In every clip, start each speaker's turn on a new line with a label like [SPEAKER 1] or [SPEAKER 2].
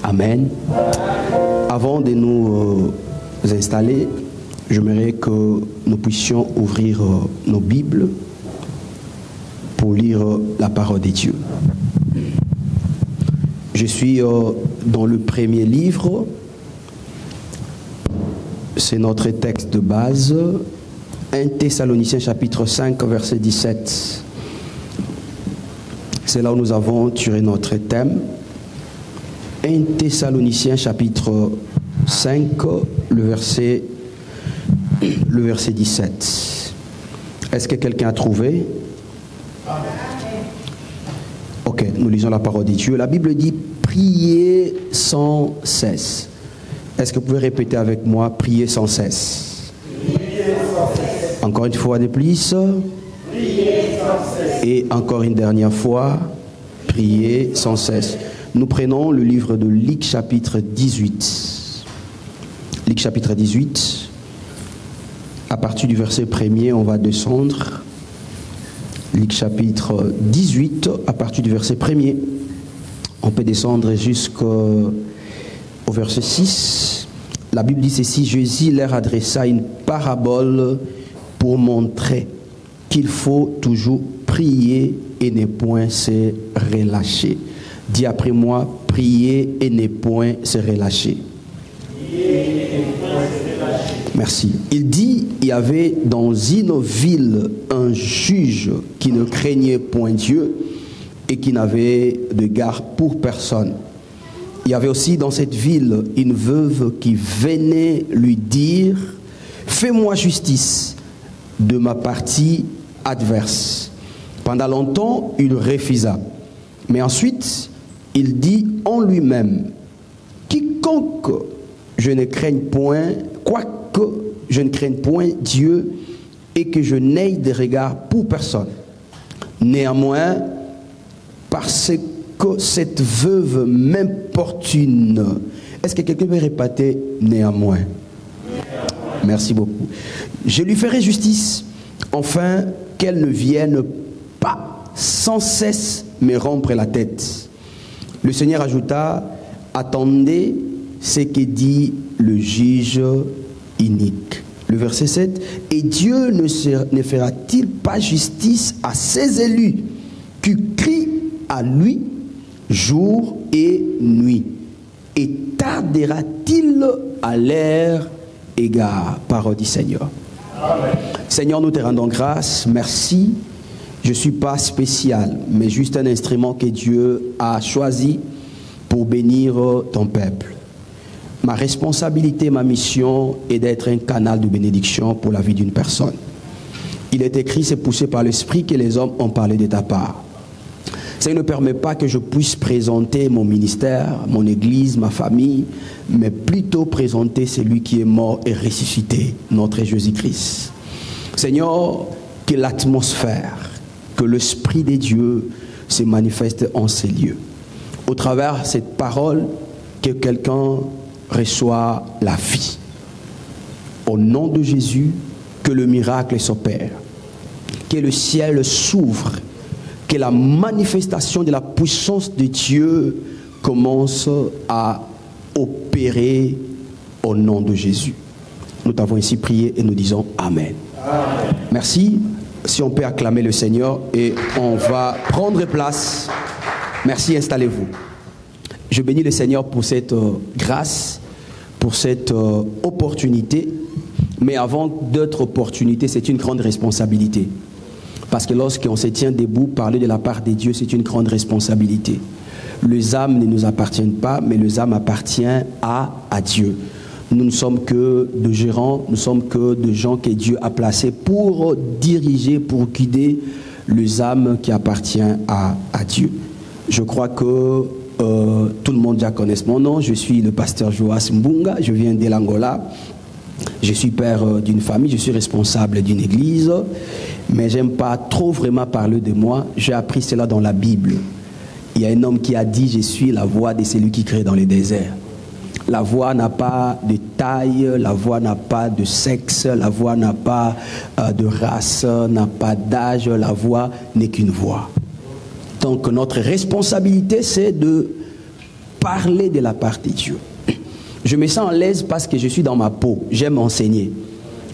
[SPEAKER 1] Amen. Avant de nous installer, j'aimerais que nous puissions ouvrir nos Bibles pour lire la parole de Dieu. Je suis dans le premier livre, c'est notre texte de base, 1 Thessaloniciens chapitre 5 verset 17. C'est là où nous avons tiré notre thème. 1 Thessaloniciens chapitre 5, le verset 17. Est-ce que quelqu'un a trouvé? Ok, nous lisons la parole de Dieu. La Bible dit « Priez sans cesse ». Est-ce que vous pouvez répéter avec moi « Priez sans cesse ». Encore une fois de plus. Et encore une dernière fois, « Priez sans cesse ». Nous prenons le livre de Luc chapitre 18. Luc chapitre 18. À partir du verset 1er, on va descendre. Luc chapitre 18, à partir du verset 1er. On peut descendre jusqu'au verset 6. La Bible dit ceci: Jésus leur adressa une parabole pour montrer qu'il faut toujours prier et ne point se relâcher. Dis après moi, prier et ne point se relâcher. Merci. Il dit, il y avait dans une ville un juge qui ne craignait point Dieu et qui n'avait de garde pour personne. Il y avait aussi dans cette ville une veuve qui venait lui dire, fais-moi justice de ma partie adverse. Pendant longtemps, il refusa. Mais ensuite, il dit en lui-même, quiconque je ne craigne point, quoique je ne craigne point Dieu et que je n'aie de regard pour personne. Néanmoins, parce que cette veuve m'importune. Est-ce que quelqu'un peut répéter néanmoins? Merci beaucoup. Je lui ferai justice, enfin qu'elle ne vienne pas sans cesse me rompre la tête. Le Seigneur ajouta, attendez ce que dit le juge inique. Le verset 7, et Dieu ne fera-t-il pas justice à ses élus qui crient à lui jour et nuit? Et tardera-t-il à leur égard? Parole du Seigneur. Amen. Seigneur, nous te rendons grâce, merci. Je ne suis pas spécial, mais juste un instrument que Dieu a choisi pour bénir ton peuple. Ma responsabilité, ma mission est d'être un canal de bénédiction pour la vie d'une personne. Il est écrit, c'est poussé par l'Esprit que les hommes ont parlé de ta part. Ça ne permet pas que je puisse présenter mon ministère, mon église, ma famille, mais plutôt présenter celui qui est mort et ressuscité, notre Jésus-Christ. Seigneur, que l'atmosphère, que l'Esprit de Dieu se manifeste en ces lieux. Au travers de cette parole, que quelqu'un reçoit la vie. Au nom de Jésus, que le miracle s'opère. Que le ciel s'ouvre. Que la manifestation de la puissance de Dieu commence à opérer au nom de Jésus. Nous t'avons ainsi prié et nous disons Amen. Amen. Merci. Si on peut acclamer le Seigneur et on va prendre place. Merci, installez-vous. Je bénis le Seigneur pour cette grâce, pour cette opportunité. Mais avant d'autres opportunités, c'est une grande responsabilité. Parce que lorsqu'on se tient debout, parler de la part de Dieu, c'est une grande responsabilité. Les âmes ne nous appartiennent pas, mais les âmes appartiennent à Dieu. Nous ne sommes que de gérants, nous sommes que de gens que Dieu a placés pour diriger, pour guider les âmes qui appartiennent à Dieu. Je crois que tout le monde déjà connaît mon nom. Je suis le pasteur Joas Mbunga, je viens de l'Angola. Je suis père d'une famille, je suis responsable d'une église, mais j'aime pas trop vraiment parler de moi. J'ai appris cela dans la Bible. Il y a un homme qui a dit, je suis la voix de celui qui crée dans les déserts. La voix n'a pas de taille, la voix n'a pas de sexe, la voix n'a pas de race, n'a pas d'âge, la voix n'est qu'une voix. Donc notre responsabilité, c'est de parler de la part de Dieu. Je me sens à l'aise parce que je suis dans ma peau, j'aime enseigner.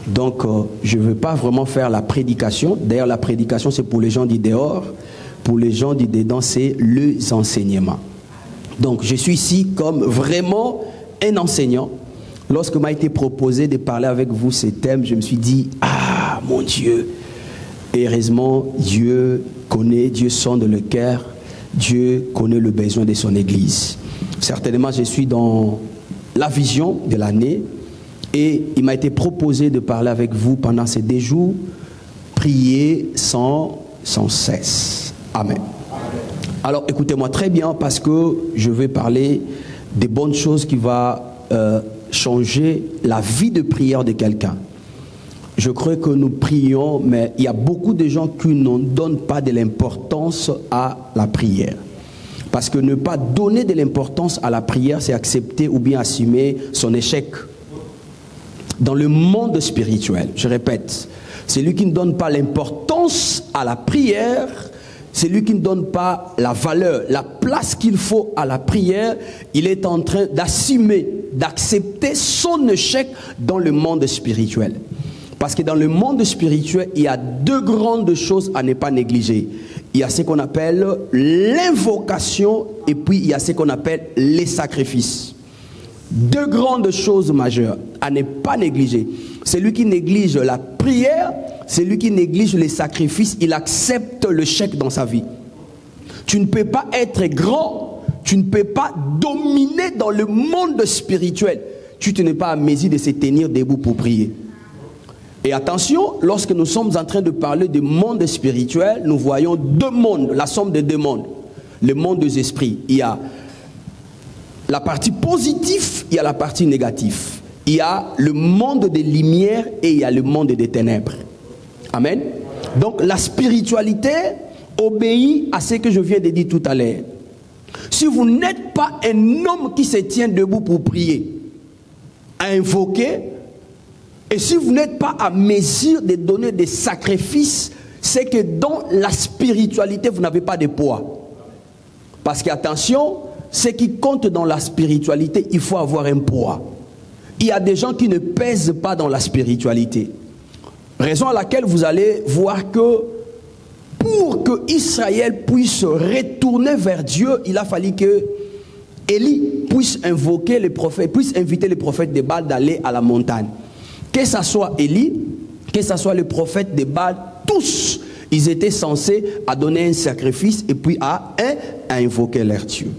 [SPEAKER 1] Donc je ne veux pas vraiment faire la prédication. D'ailleurs la prédication c'est pour les gens du dehors, pour les gens du dedans c'est les enseignements. Donc je suis ici comme vraiment un enseignant. Lorsque m'a été proposé de parler avec vous ces thèmes, je me suis dit, ah mon Dieu, et heureusement Dieu connaît, Dieu sonde le cœur, Dieu connaît le besoin de son église. Certainement je suis dans la vision de l'année et il m'a été proposé de parler avec vous pendant ces 2 jours, prier sans cesse. Amen. Alors écoutez-moi très bien parce que je vais parler des bonnes choses qui vont changer la vie de prière de quelqu'un. Je crois que nous prions, mais il y a beaucoup de gens qui ne donnent pas de l'importance à la prière. Parce que ne pas donner de l'importance à la prière, c'est accepter ou bien assumer son échec. Dans le monde spirituel, je répète, celui qui ne donne pas l'importance à la prière, c'est lui qui ne donne pas la valeur, la place qu'il faut à la prière, il est en train d'assumer, d'accepter son échec dans le monde spirituel. Parce que dans le monde spirituel, il y a 2 grandes choses à ne pas négliger. Il y a ce qu'on appelle l'invocation et puis il y a ce qu'on appelle les sacrifices. 2 grandes choses majeures à ne pas négliger. Celui qui néglige la prière, celui qui néglige les sacrifices, il accepte le chèque dans sa vie. Tu ne peux pas être grand, tu ne peux pas dominer dans le monde spirituel. Tu n'es pas à mesure de se tenir debout pour prier. Et attention, lorsque nous sommes en train de parler du monde spirituel, nous voyons 2 mondes, la somme de 2 mondes. Le monde des esprits, il y a la partie positive, il y a la partie négative. Il y a le monde des lumières et il y a le monde des ténèbres. Amen. Donc la spiritualité obéit à ce que je viens de dire tout à l'heure. Si vous n'êtes pas un homme qui se tient debout pour prier, à invoquer, et si vous n'êtes pas à mesure de donner des sacrifices, c'est que dans la spiritualité, vous n'avez pas de poids. Parce qu'attention, ce qui compte dans la spiritualité, il faut avoir un poids. Il y a des gens qui ne pèsent pas dans la spiritualité. Raison à laquelle vous allez voir que pour que Israël puisse retourner vers Dieu, il a fallu que Élie puisse invoquer les prophètes, puisse inviter les prophètes de Baal d'aller à la montagne. Que ce soit Élie, que ce soit les prophètes de Baal, tous, ils étaient censés à donner un sacrifice et puis à invoquer leur Dieu.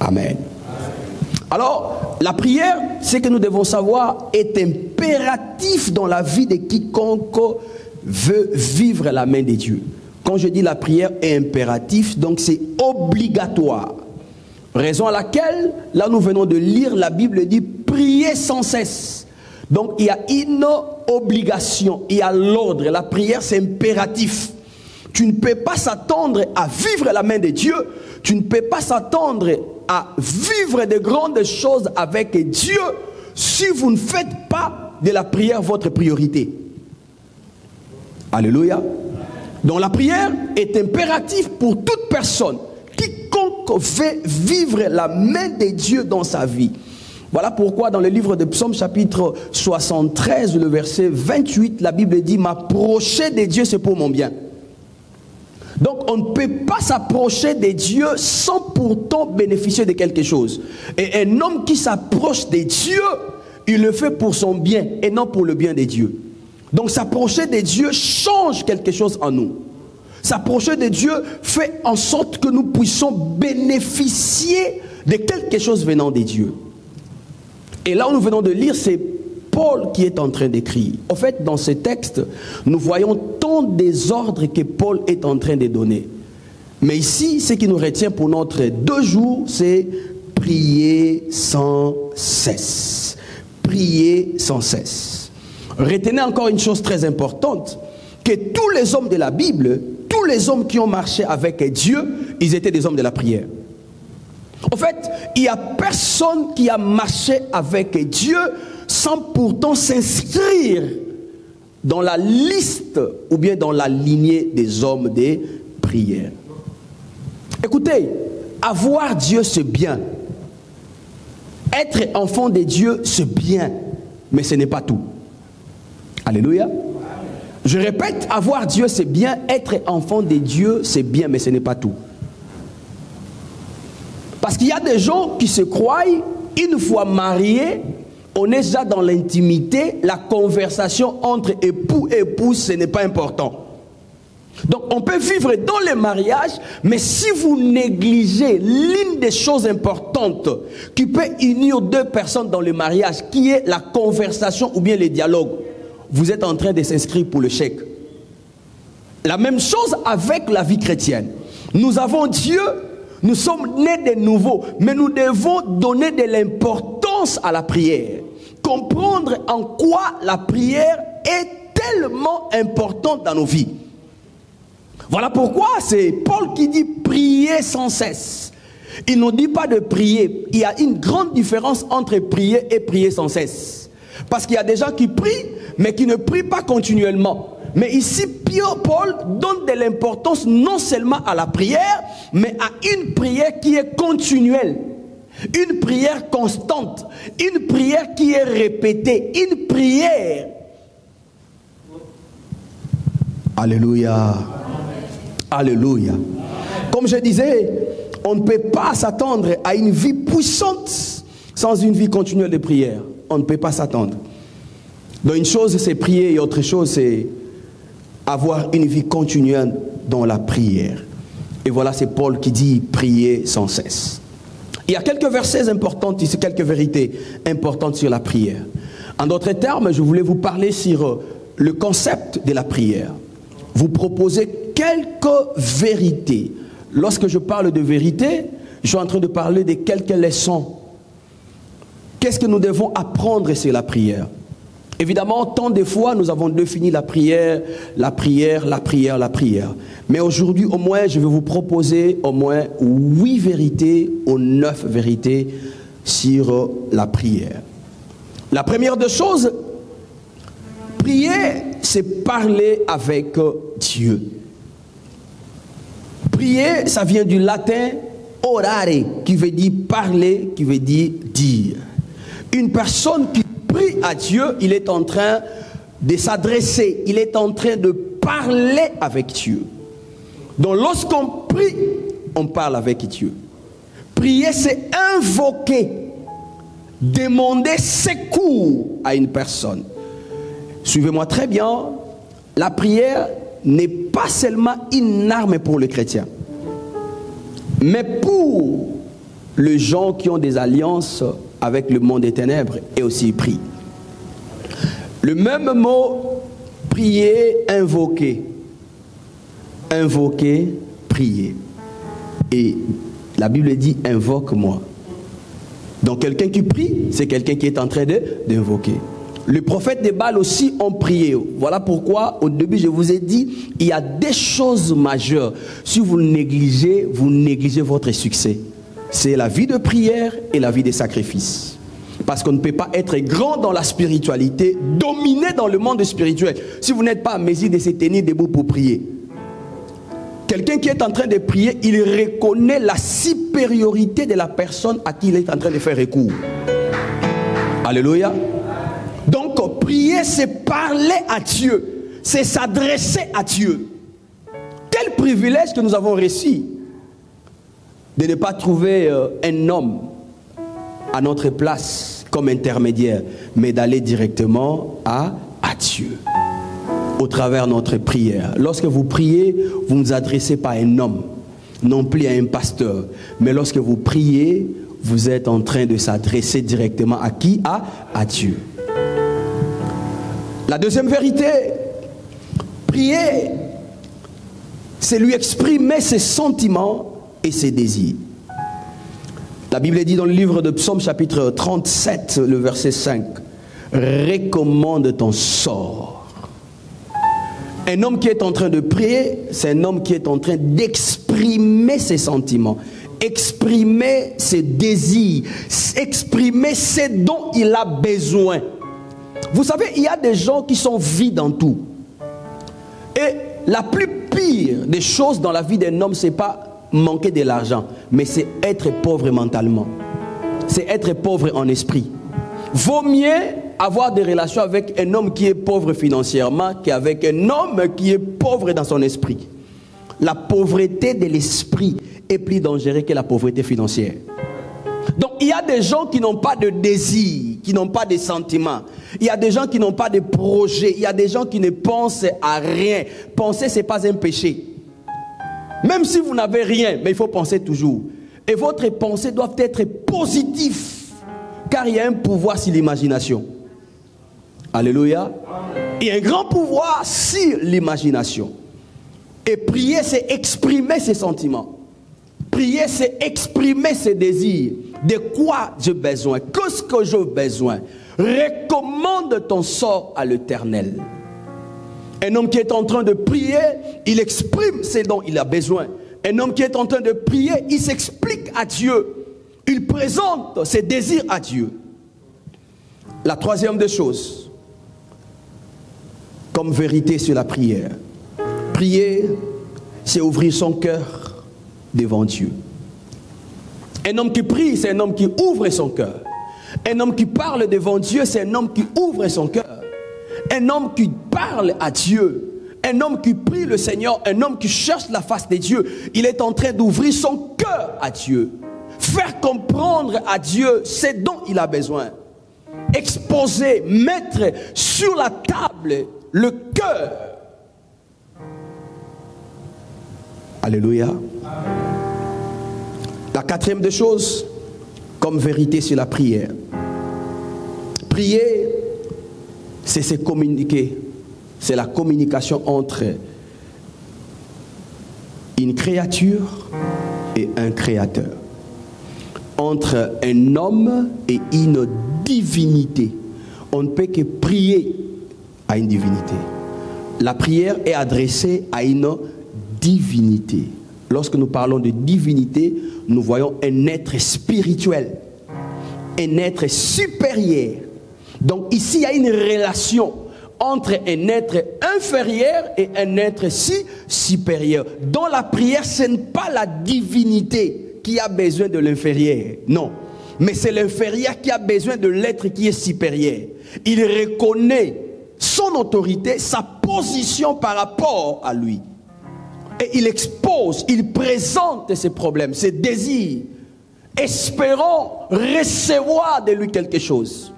[SPEAKER 1] Amen. Alors, la prière, ce que nous devons savoir, est impératif dans la vie de quiconque veut vivre la main de Dieu. Quand je dis la prière est impératif, donc c'est obligatoire. Raison à laquelle, là nous venons de lire, la Bible dit prier sans cesse. Donc il y a une obligation, il y a l'ordre. La prière c'est impératif. Tu ne peux pas s'attendre à vivre la main de Dieu. Tu ne peux pas s'attendre à vivre de grandes choses avec Dieu si vous ne faites pas de la prière votre priorité. Alléluia. Donc la prière est impérative pour toute personne. Quiconque veut vivre la main de Dieu dans sa vie. Voilà pourquoi dans le livre de Psaume chapitre 73, le verset 28, la Bible dit « M'approcher de Dieu, c'est pour mon bien ». Donc on ne peut pas s'approcher de Dieu sans pourtant bénéficier de quelque chose. Et un homme qui s'approche de Dieu, il le fait pour son bien et non pour le bien de Dieu. Donc s'approcher de Dieu change quelque chose en nous. S'approcher de Dieu fait en sorte que nous puissions bénéficier de quelque chose venant de Dieu. Et là où nous venons de lire, c'est Paul qui est en train d'écrire. En fait, dans ce texte, nous voyons tant des ordres que Paul est en train de donner. Mais ici, ce qui nous retient pour notre 2 jours, c'est prier sans cesse. Prier sans cesse. Retenez encore une chose très importante, que tous les hommes de la Bible, tous les hommes qui ont marché avec Dieu, ils étaient des hommes de la prière. En fait, il n'y a personne qui a marché avec Dieu sans pourtant s'inscrire dans la liste ou bien dans la lignée des hommes des prières. Écoutez, avoir Dieu c'est bien. Être enfant de Dieu c'est bien, mais ce n'est pas tout. Alléluia. Je répète, avoir Dieu c'est bien, être enfant de Dieu c'est bien, mais ce n'est pas tout. Parce qu'il y a des gens qui se croient, une fois mariés, on est déjà dans l'intimité, la conversation entre époux et épouse, ce n'est pas important. Donc on peut vivre dans le mariage, mais si vous négligez l'une des choses importantes qui peut unir deux personnes dans le mariage, qui est la conversation ou bien le dialogue, vous êtes en train de s'inscrire pour le chèque. La même chose avec la vie chrétienne. Nous avons Dieu, nous sommes nés de nouveau, mais nous devons donner de l'importance à la prière. Comprendre en quoi la prière est tellement importante dans nos vies. Voilà pourquoi c'est Paul qui dit prier sans cesse. Il ne dit pas de prier. Il y a une grande différence entre prier et prier sans cesse. Parce qu'il y a des gens qui prient, mais qui ne prient pas continuellement. Mais ici, Paul donne de l'importance non seulement à la prière, mais à une prière qui est continuelle. Une prière constante. Une prière qui est répétée. Une prière. Alléluia. Alléluia. Comme je disais, on ne peut pas s'attendre à une vie puissante sans une vie continuelle de prière. On ne peut pas s'attendre. Donc une chose c'est prier et autre chose c'est avoir une vie continuelle dans la prière. Et voilà, c'est Paul qui dit prier sans cesse. Il y a quelques versets importants ici, quelques vérités importantes sur la prière. En d'autres termes, je voulais vous parler sur le concept de la prière. Vous proposer quelques vérités. Lorsque je parle de vérité, je suis en train de parler de quelques leçons. Qu'est-ce que nous devons apprendre sur la prière? Évidemment, tant de fois, nous avons défini la prière, la prière, la prière, la prière. Mais aujourd'hui, au moins, je vais vous proposer au moins 8 vérités ou 9 vérités sur la prière. La première des choses, prier, c'est parler avec Dieu. Prier, ça vient du latin orare, qui veut dire parler, qui veut dire dire. Une personne qui prie à Dieu, il est en train de s'adresser, il est en train de parler avec Dieu. Donc lorsqu'on prie, on parle avec Dieu. Prier, c'est invoquer, demander secours à une personne. Suivez-moi très bien, la prière n'est pas seulement une arme pour les chrétiens, mais pour les gens qui ont des alliances avec le monde des ténèbres et aussi prie. Le même mot, prier, invoquer. Invoquer, prier. Et la Bible dit invoque-moi. Donc quelqu'un qui prie, c'est quelqu'un qui est en train d'invoquer. Le prophète de Baal aussi ont prié. Voilà pourquoi au début je vous ai dit, il y a des choses majeures. Si vous négligez votre succès. C'est la vie de prière et la vie de sacrifice. Parce qu'on ne peut pas être grand dans la spiritualité, dominé dans le monde spirituel, si vous n'êtes pas à mesure de se tenir debout pour prier. Quelqu'un qui est en train de prier, il reconnaît la supériorité de la personne à qui il est en train de faire recours. Alléluia. Donc, prier, c'est parler à Dieu. C'est s'adresser à Dieu. Quel privilège que nous avons reçu de ne pas trouver un homme à notre place comme intermédiaire, mais d'aller directement à Dieu au travers de notre prière. Lorsque vous priez, vous ne vous adressez pas à un homme, non plus à un pasteur, mais lorsque vous priez, vous êtes en train de s'adresser directement à qui? À Dieu. La deuxième vérité, prier, c'est lui exprimer ses sentiments et ses désirs. La Bible dit dans le livre de Psaume chapitre 37, le verset 5, recommande ton sort. Un homme qui est en train de prier, c'est un homme qui est en train d'exprimer ses sentiments exprimer ses désirs, exprimer ce dont il a besoin. Vous savez, il y a des gens qui sont vides en tout. Et la plus pire des choses dans la vie d'un homme, ce n'est pas manquer de l'argent, mais c'est être pauvre mentalement. C'est être pauvre en esprit. Vaut mieux avoir des relations avec un homme qui est pauvre financièrement qu'avec un homme qui est pauvre dans son esprit. La pauvreté de l'esprit est plus dangereuse que la pauvreté financière. Donc il y a des gens qui n'ont pas de désir, qui n'ont pas de sentiments. Il y a des gens qui n'ont pas de projet. Il y a des gens qui ne pensent à rien. Penser, ce n'est pas un péché. Même si vous n'avez rien, mais il faut penser toujours. Et votre pensée doit être positive. Car il y a un pouvoir sur l'imagination. Alléluia. Il y a un grand pouvoir sur l'imagination. Et prier, c'est exprimer ses sentiments. Prier, c'est exprimer ses désirs. De quoi j'ai besoin? Qu'est-ce que j'ai besoin? Recommande ton sort à l'Éternel. Un homme qui est en train de prier, il exprime ce dont il a besoin. Un homme qui est en train de prier, il s'explique à Dieu. Il présente ses désirs à Dieu. La troisième des choses, comme vérité sur la prière. Prier, c'est ouvrir son cœur devant Dieu. Un homme qui prie, c'est un homme qui ouvre son cœur. Un homme qui parle devant Dieu, c'est un homme qui ouvre son cœur. Un homme qui parle à Dieu, un homme qui prie le Seigneur, un homme qui cherche la face de Dieu, il est en train d'ouvrir son cœur à Dieu. Faire comprendre à Dieu ce dont il a besoin. Exposer, mettre sur la table le cœur. Alléluia. La quatrième des choses, comme vérité sur la prière. Prier, c'est se communiquer. C'est la communication entre une créature et un créateur. Entre un homme et une divinité. On ne peut que prier à une divinité. La prière est adressée à une divinité. Lorsque nous parlons de divinité, nous voyons un être spirituel, un être supérieur. Donc ici, il y a une relation entre un être inférieur et un être supérieur. Dans la prière, ce n'est pas la divinité qui a besoin de l'inférieur, non. Mais c'est l'inférieur qui a besoin de l'être qui est supérieur. Il reconnaît son autorité, sa position par rapport à lui. Et il expose, il présente ses problèmes, ses désirs, espérant recevoir de lui quelque chose.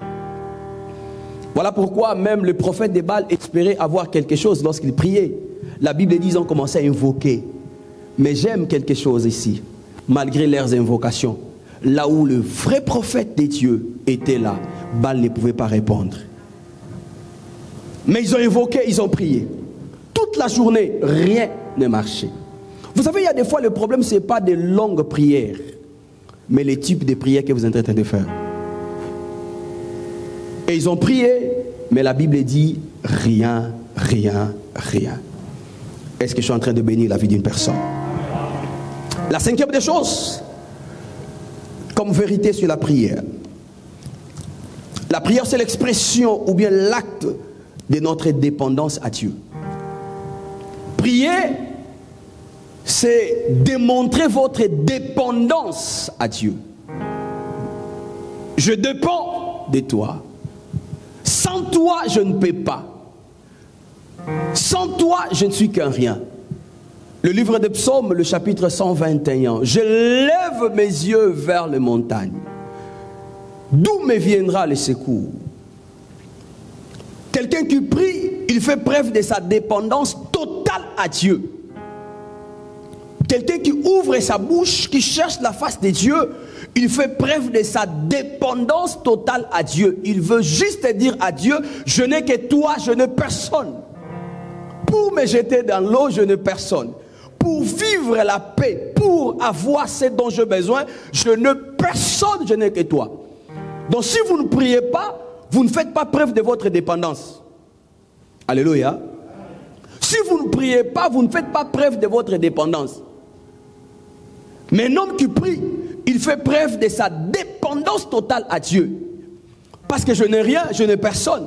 [SPEAKER 1] Voilà pourquoi même le prophète de Baal espérait avoir quelque chose lorsqu'il priait. La Bible dit qu'ils ont commencé à invoquer. Mais j'aime quelque chose ici, malgré leurs invocations. Là où le vrai prophète de Dieu était là, Baal ne pouvait pas répondre. Mais ils ont invoqué, ils ont prié. Toute la journée, rien ne marchait. Vous savez, il y a des fois, le problème, ce n'est pas de longues prières, mais les types de prières que vous êtes en train de faire. Et ils ont prié, mais la Bible dit rien, rien, rien. Est-ce que je suis en train de bénir la vie d'une personne? La cinquième des choses, comme vérité sur la prière. La prière, c'est l'expression ou bien l'acte de notre dépendance à Dieu. Prier, c'est démontrer votre dépendance à Dieu. Je dépends de toi. Sans toi, je ne peux pas. Sans toi, je ne suis qu'un rien. Le livre des Psaumes, le chapitre 121. Je lève mes yeux vers les montagnes. D'où me viendra le secours? Quelqu'un qui prie, il fait preuve de sa dépendance totale à Dieu. Quelqu'un qui ouvre sa bouche, qui cherche la face de Dieu, il fait preuve de sa dépendance totale à Dieu. Il veut juste dire à Dieu, je n'ai que toi, je n'ai personne. Pour me jeter dans l'eau, je n'ai personne. Pour vivre la paix, pour avoir ce dont j'ai besoin, je n'ai personne, je n'ai que toi. Donc si vous ne priez pas, vous ne faites pas preuve de votre dépendance. Alléluia. Si vous ne priez pas, vous ne faites pas preuve de votre dépendance. Mais un homme qui prie, il fait preuve de sa dépendance totale à Dieu. Parce que je n'ai rien, je n'ai personne.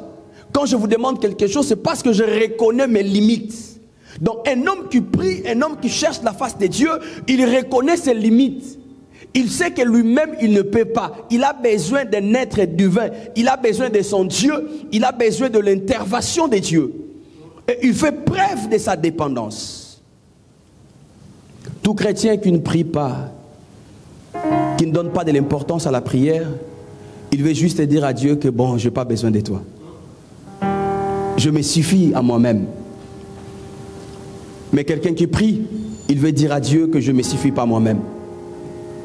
[SPEAKER 1] Quand je vous demande quelque chose, c'est parce que je reconnais mes limites. Donc un homme qui prie, un homme qui cherche la face de Dieu, il reconnaît ses limites. Il sait que lui-même, il ne peut pas. Il a besoin d'un être divin. Il a besoin de son Dieu. Il a besoin de l'intervention de Dieu. Et il fait preuve de sa dépendance. Tout chrétien qui ne prie pas, qui ne donne pas de l'importance à la prière, il veut juste dire à Dieu que bon, je n'ai pas besoin de toi. Je me suffis à moi-même. Mais quelqu'un qui prie, il veut dire à Dieu que je ne me suffis pas à moi-même.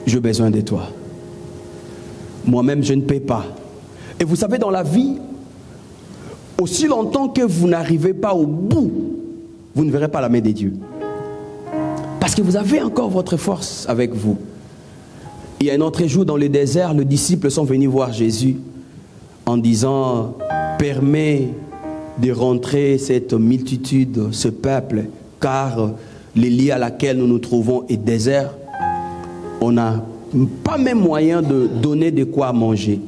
[SPEAKER 1] J'ai besoin de toi. Moi-même, je ne peux pas. Et vous savez, dans la vie, aussi longtemps que vous n'arrivez pas au bout, vous ne verrez pas la main de Dieu. Parce que vous avez encore votre force avec vous. Il y a un autre jour dans le désert, les disciples sont venus voir Jésus en disant, permets de rentrer cette multitude, ce peuple, car les lieux à laquelle nous nous trouvons est désert. On n'a pas même moyen de donner de quoi manger.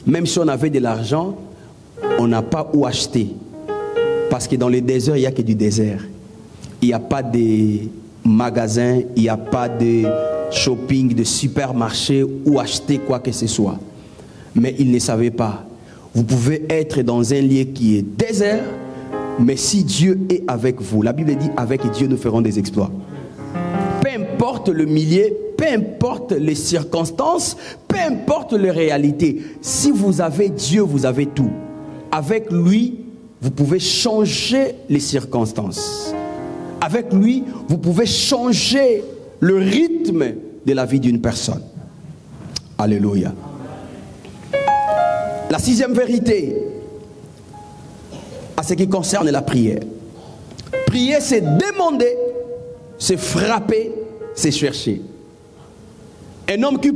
[SPEAKER 1] Même si on avait de l'argent, on n'a pas où acheter. Parce que dans le désert, il n'y a que du désert. Il n'y a pas de magasins, il n'y a pas de shopping, de supermarché où acheter quoi que ce soit. Mais ils ne savaient pas. Vous pouvez être dans un lieu qui est désert, mais si Dieu est avec vous, la Bible dit, avec Dieu nous ferons des exploits. Peu importe le milieu, peu importe les circonstances, peu importe les réalités. Si vous avez Dieu, vous avez tout. Avec lui, vous pouvez changer les circonstances. Avec lui, vous pouvez changer le rythme de la vie d'une personne. Alléluia. La sixième vérité, à ce qui concerne la prière. Prier, c'est demander, c'est frapper, c'est chercher. Un homme qui...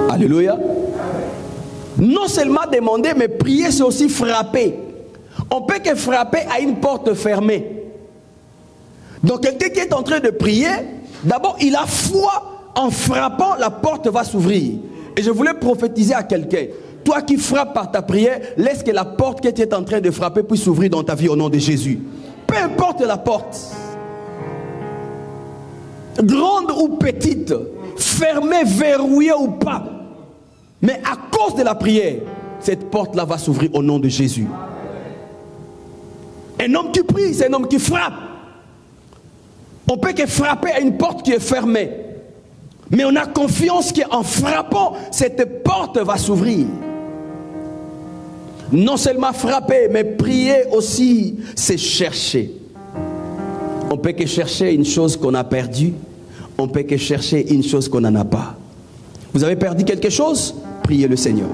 [SPEAKER 1] Alléluia. Non seulement demander, mais prier, c'est aussi frapper. On peut que frapper à une porte fermée. Donc quelqu'un qui est en train de prier, d'abord il a foi, en frappant, la porte va s'ouvrir. Et je voulais prophétiser à quelqu'un. Toi qui frappes par ta prière, laisse que la porte que tu es en train de frapper puisse s'ouvrir dans ta vie au nom de Jésus. Peu importe la porte. Grande ou petite, fermée, verrouillée ou pas. Mais à cause de la prière, cette porte-là va s'ouvrir au nom de Jésus. Un homme qui prie, c'est un homme qui frappe. On peut que frapper à une porte qui est fermée. Mais on a confiance qu'en frappant, cette porte va s'ouvrir. Non seulement frapper, mais prier aussi, c'est chercher. On peut que chercher une chose qu'on a perdue. On peut que chercher une chose qu'on n'en a pas. Vous avez perdu quelque chose? Priez le Seigneur.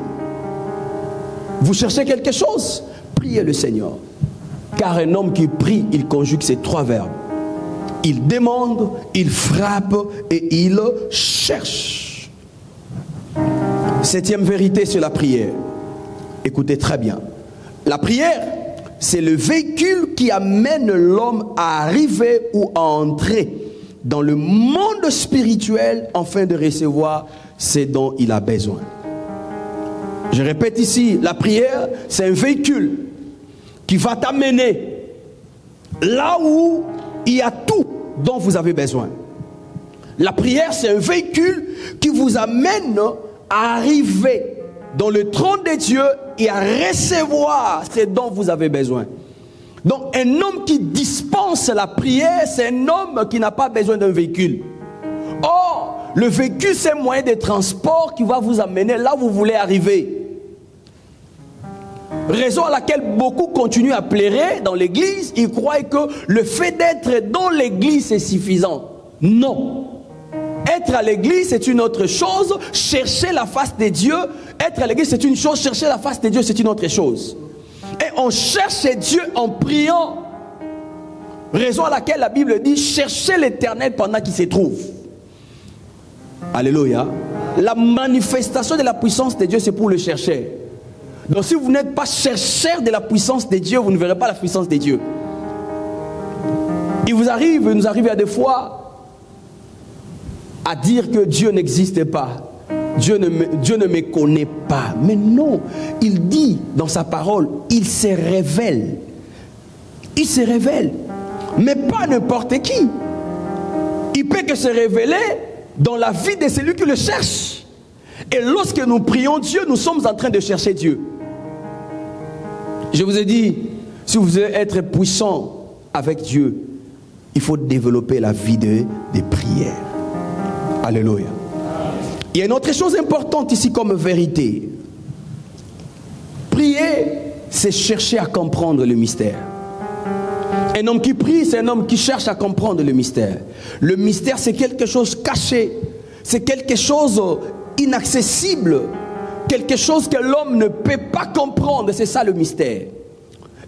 [SPEAKER 1] Vous cherchez quelque chose? Priez le Seigneur. Car un homme qui prie, il conjugue ces trois verbes. Il demande, il frappe et il cherche. Septième vérité sur la prière. Écoutez très bien. La prière, c'est le véhicule qui amène l'homme à arriver ou à entrer dans le monde spirituel afin de recevoir ce dont il a besoin. Je répète ici, la prière, c'est un véhicule qui va t'amener là où il y a tout dont vous avez besoin. La prière, c'est un véhicule qui vous amène à arriver dans le trône de Dieu et à recevoir ce dont vous avez besoin. Donc, un homme qui dispense la prière, c'est un homme qui n'a pas besoin d'un véhicule. Or, le véhicule, c'est un moyen de transport qui va vous amener là où vous voulez arriver. Raison à laquelle beaucoup continuent à pleurer dans l'église. Ils croient que le fait d'être dans l'église est suffisant. Non. Être à l'église, c'est une autre chose. Chercher la face de Dieu, être à l'église, c'est une chose. Chercher la face de Dieu, c'est une autre chose. Et on cherche Dieu en priant. Raison à laquelle la Bible dit, cherchez l'Éternel pendant qu'il se trouve. Alléluia. La manifestation de la puissance de Dieu, c'est pour le chercher. Donc si vous n'êtes pas chercheur de la puissance de Dieu, vous ne verrez pas la puissance de Diil nous arrive à des fois à dire que Dieu n'existe pas. Dieu ne me connaît pas. Mais non, il dit dans sa parole, il se révèle. Il se révèle. Mais pas n'importe qui. Il peut que se révéler dans la vie de celui qui le cherche. Et lorsque nous prions Dieu, nous sommes en train de chercher Dieu. Je vous ai dit, si vous voulez être puissant avec Dieu, il faut développer la vie de prière. Alléluia. Il y a une autre chose importante ici comme vérité. Prier, c'est chercher à comprendre le mystère. Un homme qui prie, c'est un homme qui cherche à comprendre le mystère. Le mystère, c'est quelque chose caché. C'est quelque chose inaccessible. Quelque chose que l'homme ne peut pas comprendre. C'est ça le mystère.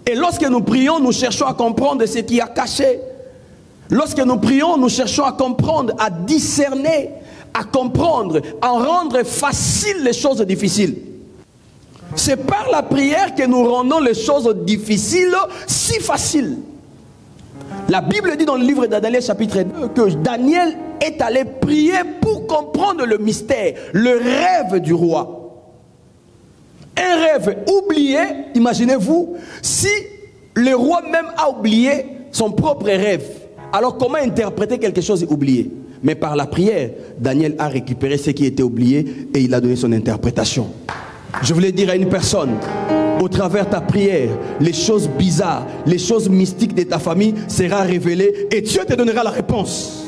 [SPEAKER 1] Et lorsque nous prions, nous cherchons à comprendre ce qui est caché. Lorsque nous prions, nous cherchons à comprendre, à discerner, à comprendre, à rendre facile les choses difficiles. C'est par la prière que nous rendons les choses difficiles si faciles. La Bible dit dans le livre de Daniel chapitre 2 que Daniel est allé prier pour comprendre le mystère, le rêve du roi. Un rêve oublié, imaginez-vous, si le roi même a oublié son propre rêve, alors comment interpréter quelque chose oublié? Mais par la prière, Daniel a récupéré ce qui était oublié et il a donné son interprétation. Je voulais dire à une personne, au travers ta prière, les choses bizarres, les choses mystiques de ta famille seront révélées et Dieu te donnera la réponse.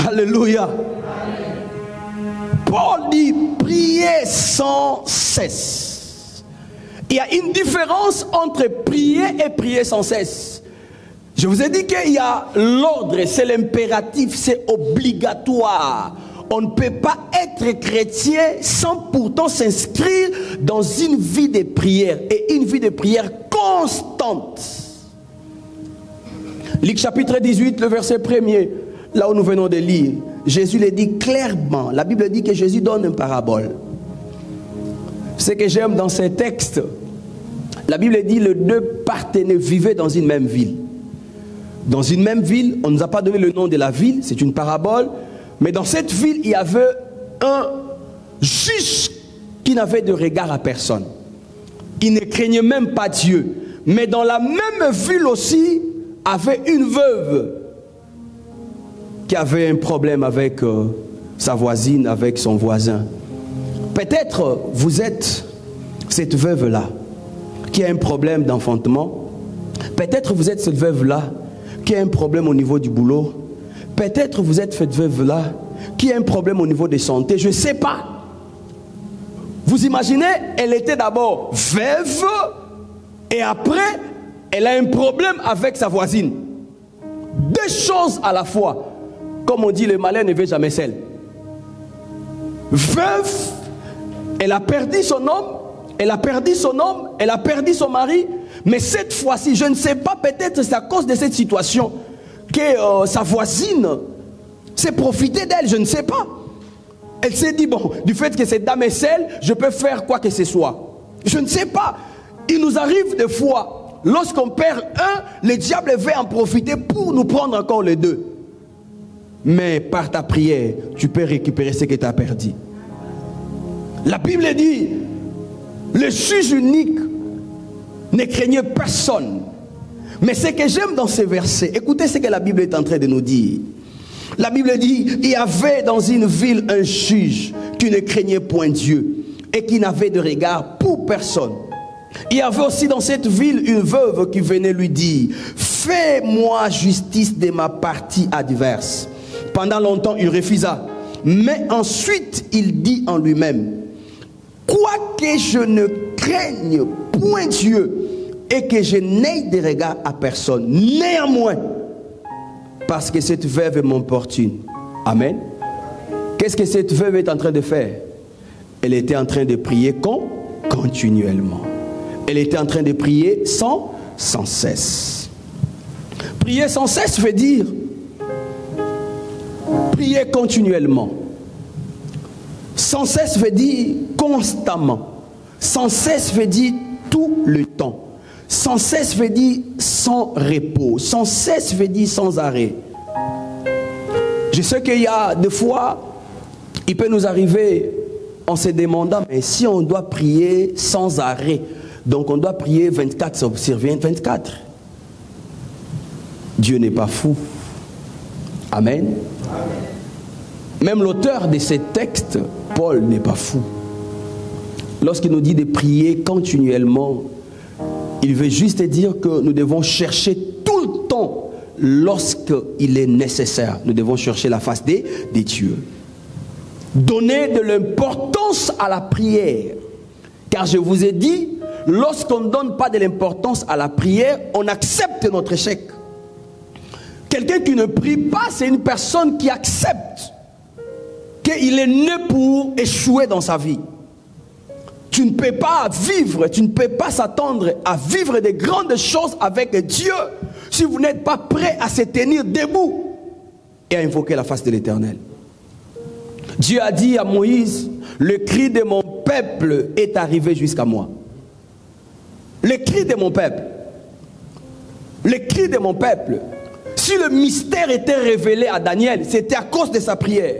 [SPEAKER 1] Alléluia. Paul dit, priez sans cesse. Il y a une différence entre prier et prier sans cesse. Je vous ai dit qu'il y a l'ordre, c'est l'impératif, c'est obligatoire. On ne peut pas être chrétien sans pourtant s'inscrire dans une vie de prière et une vie de prière constante. Luc chapitre 18, le verset 1er, là où nous venons de lire, Jésus le dit clairement. La Bible dit que Jésus donne une parabole. Ce que j'aime dans ces textes, la Bible dit les deux partenaires vivaient dans une même ville. Dans une même ville, on ne nous a pas donné le nom de la ville, c'est une parabole. Mais dans cette ville, il y avait un juge qui n'avait de regard à personne. Il ne craignait même pas Dieu. Mais dans la même ville aussi, avait une veuve qui avait un problème avec sa voisine, avec son voisin. Peut-être vous êtes cette veuve-là qui a un problème d'enfantement. Peut-être vous êtes cette veuve-là qui a un problème au niveau du boulot. Peut-être vous êtes cette veuve-là qui a un problème au niveau de santé. Je ne sais pas. Vous imaginez, elle était d'abord veuve et après, elle a un problème avec sa voisine. Deux choses à la fois. Comme on dit, le malin ne veut jamais seul. Veuve, elle a perdu son homme, elle a perdu son homme, elle a perdu son mari. Mais cette fois-ci, je ne sais pas, peut-être c'est à cause de cette situation que sa voisine s'est profitée d'elle, je ne sais pas. Elle s'est dit, bon, du fait que cette dame est seule, je peux faire quoi que ce soit. Je ne sais pas. Il nous arrive des fois, lorsqu'on perd un, le diable veut en profiter pour nous prendre encore les deux. Mais par ta prière, tu peux récupérer ce que tu as perdu. La Bible dit, le juge unique ne craignait personne. Mais ce que j'aime dans ces versets, écoutez ce que la Bible est en train de nous dire. La Bible dit, il y avait dans une ville un juge qui ne craignait point Dieu et qui n'avait de regard pour personne. Il y avait aussi dans cette ville une veuve qui venait lui dire, fais-moi justice de ma partie adverse. Pendant longtemps, il refusa. Mais ensuite, il dit en lui-même, quoique je ne craigne point Dieu et que je n'aie de regard à personne, néanmoins, parce que cette veuve m'importune. Amen. Qu'est-ce que cette veuve est en train de faire? Elle était en train de prier continuellement. Elle était en train de prier sans cesse. Prier sans cesse veut dire prier continuellement. Sans cesse veut dire constamment. Sans cesse veut dire tout le temps. Sans cesse veut dire sans repos. Sans cesse veut dire sans arrêt. Je sais qu'il y a des fois, il peut nous arriver en se demandant, mais si on doit prier sans arrêt, donc on doit prier 24 sur 24. Dieu n'est pas fou. Amen. Même l'auteur de ces textes, Paul, n'est pas fou. Lorsqu'il nous dit de prier continuellement, il veut juste dire que nous devons chercher tout le temps, lorsqu'il est nécessaire, nous devons chercher la face des dieux. Donner de l'importance à la prière. Car je vous ai dit, lorsqu'on ne donne pas de l'importance à la prière, on accepte notre échec. Quelqu'un qui ne prie pas, c'est une personne qui accepte qu'il est né pour échouer dans sa vie. Tu ne peux pas vivre, tu ne peux pas s'attendre à vivre de grandes choses avec Dieu si vous n'êtes pas prêt à se tenir debout et à invoquer la face de l'Éternel. Dieu a dit à Moïse, le cri de mon peuple est arrivé jusqu'à moi. Le cri de mon peuple. Le cri de mon peuple. Si le mystère était révélé à Daniel, c'était à cause de sa prière.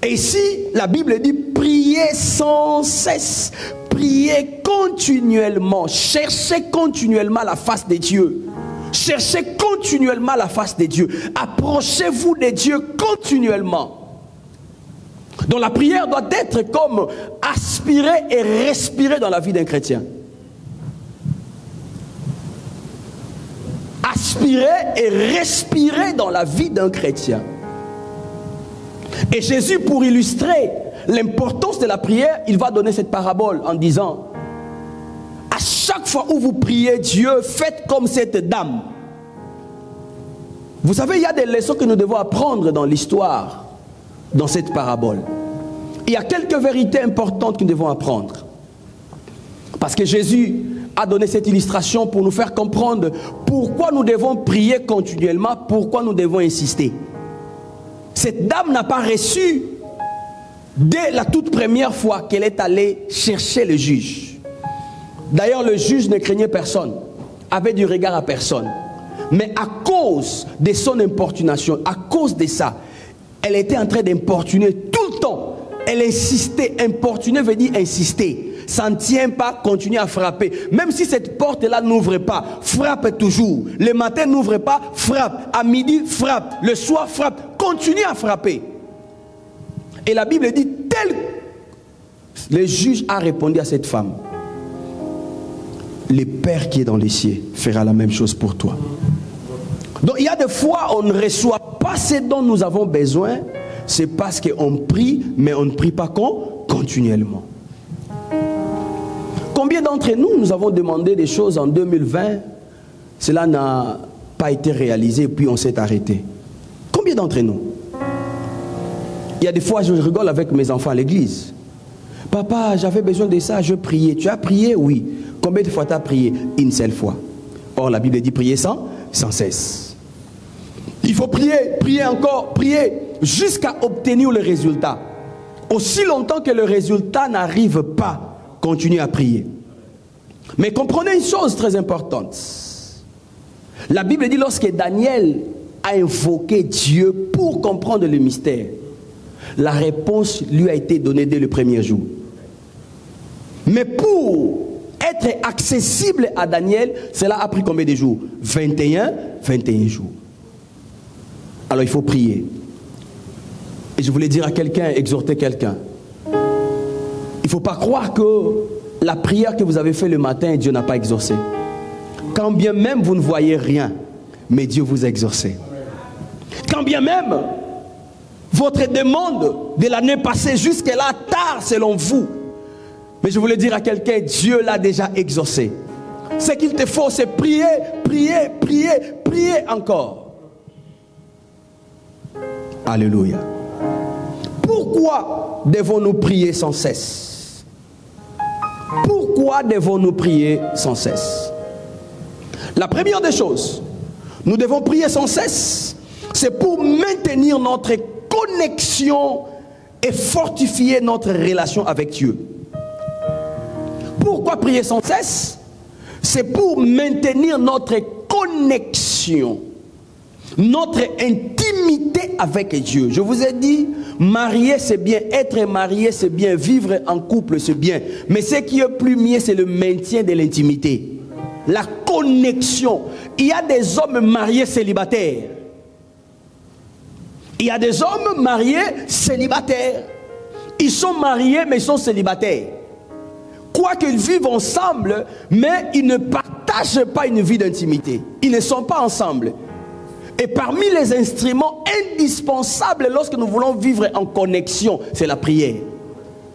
[SPEAKER 1] Et ici, la Bible dit, priez sans cesse, priez continuellement, cherchez continuellement la face de Dieu. Cherchez continuellement la face de Dieu. Approchez-vous de Dieu continuellement. Donc la prière doit être comme aspirer et respirer dans la vie d'un chrétien. Aspirer et respirer dans la vie d'un chrétien. Et Jésus, pour illustrer l'importance de la prière, il va donner cette parabole en disant, à chaque fois où vous priez Dieu, faites comme cette dame. Vous savez, il y a des leçons que nous devons apprendre dans l'histoire, dans cette parabole. Il y a quelques vérités importantes que nous devons apprendre. Parce que Jésus a donné cette illustration pour nous faire comprendre pourquoi nous devons prier continuellement, pourquoi nous devons insister. Cette dame n'a pas reçu dès la toute première fois qu'elle est allée chercher le juge. D'ailleurs, le juge ne craignait personne, avait du regard à personne. Mais à cause de son importunation, à cause de ça, elle était en train d'importuner tout le temps. Elle insistait. Importuner veut dire insister. Ça ne tient pas, continue à frapper. Même si cette porte-là n'ouvre pas, frappe toujours. Le matin n'ouvre pas, frappe. À midi, frappe. Le soir, frappe. Continue à frapper. Et la Bible dit, tel le juge a répondu à cette femme, le Père qui est dans les cieux fera la même chose pour toi. Donc il y a des fois on ne reçoit pas ce dont nous avons besoin, c'est parce qu'on prie, mais on ne prie pas continuellement. Combien d'entre nous, nous avons demandé des choses en 2020, cela n'a pas été réalisé, puis on s'est arrêté. Combien d'entre nous? Il y a des fois, je rigole avec mes enfants à l'église. Papa, j'avais besoin de ça, je priais. Tu as prié? Oui. Combien de fois tu as prié? Une seule fois. Or, la Bible dit prier sans cesse. Il faut prier, prier encore, prier, jusqu'à obtenir le résultat. Aussi longtemps que le résultat n'arrive pas, continuez à prier. Mais comprenez une chose très importante. La Bible dit lorsque Daniel a invoqué Dieu pour comprendre le mystère, la réponse lui a été donnée dès le premier jour. Mais pour être accessible à Daniel, cela a pris combien de jours? 21 jours. Alors il faut prier. Et je voulais dire à quelqu'un, exhorter quelqu'un. Il ne faut pas croire que la prière que vous avez faite le matin, Dieu n'a pas exaucé. Quand bien même vous ne voyez rien, mais Dieu vous a exaucé. Quand bien même votre demande de l'année passée jusque-là tard selon vous, mais je voulais dire à quelqu'un, Dieu l'a déjà exaucé. Ce qu'il te faut, c'est prier, prier, prier, prier encore. Alléluia. Pourquoi devons-nous prier sans cesse? Pourquoi devons-nous prier sans cesse? La première des choses, nous devons prier sans cesse, c'est pour maintenir notre connexion et fortifier notre relation avec Dieu. Pourquoi prier sans cesse? C'est pour maintenir notre connexion Notre intimité avec Dieu. Je vous ai dit, marier c'est bien, être marié c'est bien, vivre en couple c'est bien. Mais ce qui est plus mieux, c'est le maintien de l'intimité. La connexion. Il y a des hommes mariés célibataires. Il y a des hommes mariés célibataires. Ils sont mariés mais ils sont célibataires. Quoiqu'ils vivent ensemble, mais ils ne partagent pas une vie d'intimité. Ils ne sont pas ensemble. Et parmi les instruments indispensables lorsque nous voulons vivre en connexion, c'est la prière,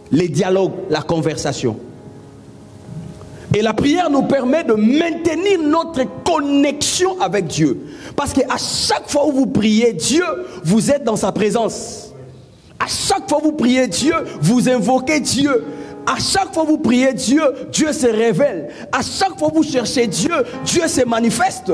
[SPEAKER 1] les dialogues, la conversation. Et la prière nous permet de maintenir notre connexion avec Dieu. Parce qu'à chaque fois où vous priez Dieu, vous êtes dans sa présence. À chaque fois où vous priez Dieu, vous invoquez Dieu. À chaque fois que vous priez Dieu, Dieu se révèle. À chaque fois que vous cherchez Dieu, Dieu se manifeste.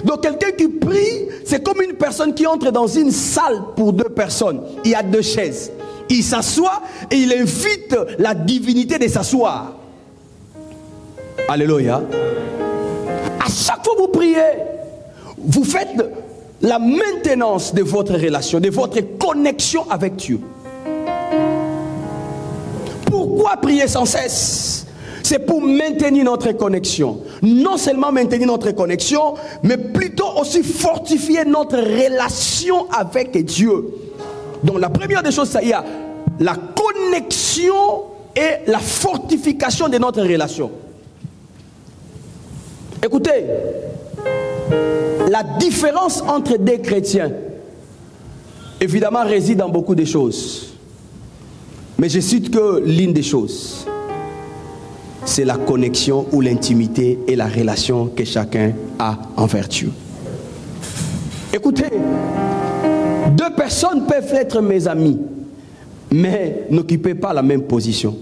[SPEAKER 1] Donc quelqu'un qui prie, c'est comme une personne qui entre dans une salle pour 2 personnes. Il y a 2 chaises. Il s'assoit et il invite la divinité de s'asseoir. Alléluia. À chaque fois que vous priez, vous faites la maintenance de votre relation, de votre connexion avec Dieu. Pourquoi prier sans cesse? C'est pour maintenir notre connexion. Non seulement maintenir notre connexion, mais plutôt aussi fortifier notre relation avec Dieu. Donc la première des choses, c'est qu'il y a la connexion et la fortification de notre relation. Écoutez, la différence entre des chrétiens, évidemment, réside dans beaucoup de choses. Mais je cite que l'une des choses, c'est la connexion ou l'intimité et la relation que chacun a envers Dieu. Écoutez, 2 personnes peuvent être mes amis, mais n'occupez pas la même position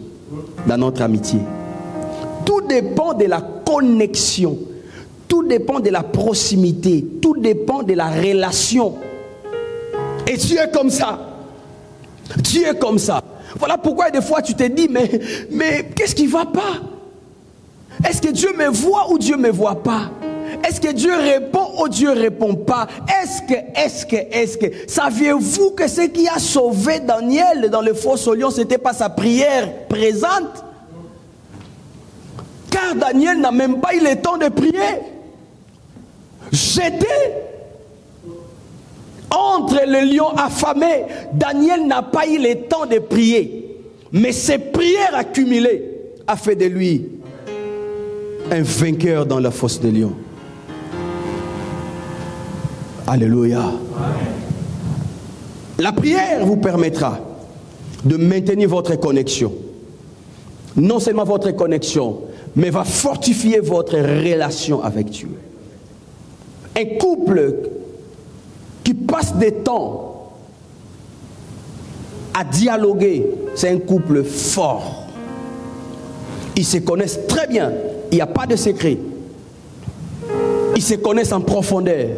[SPEAKER 1] dans notre amitié. Tout dépend de la connexion, tout dépend de la proximité, tout dépend de la relation. Et Dieu est comme ça. Dieu est comme ça. Voilà pourquoi des fois tu te dis, mais qu'est-ce qui ne va pas? Est-ce que Dieu me voit ou Dieu ne me voit pas? Est-ce que Dieu répond ou Dieu ne répond pas? Est-ce que saviez-vous que ce qui a sauvé Daniel dans le fosse au lion, ce n'était pas sa prière présente? Car Daniel n'a même pas eu le temps de prier. Jeté entre les lions affamés, Daniel n'a pas eu le temps de prier. Mais ses prières accumulées a fait de lui un vainqueur dans la fosse des lions. Alléluia. La prière vous permettra de maintenir votre connexion. Non seulement votre connexion, mais va fortifier votre relation avec Dieu. Un couple qui passe des temps à dialoguer, c'est un couple fort. Ils se connaissent très bien. Il n'y a pas de secret. Ils se connaissent en profondeur.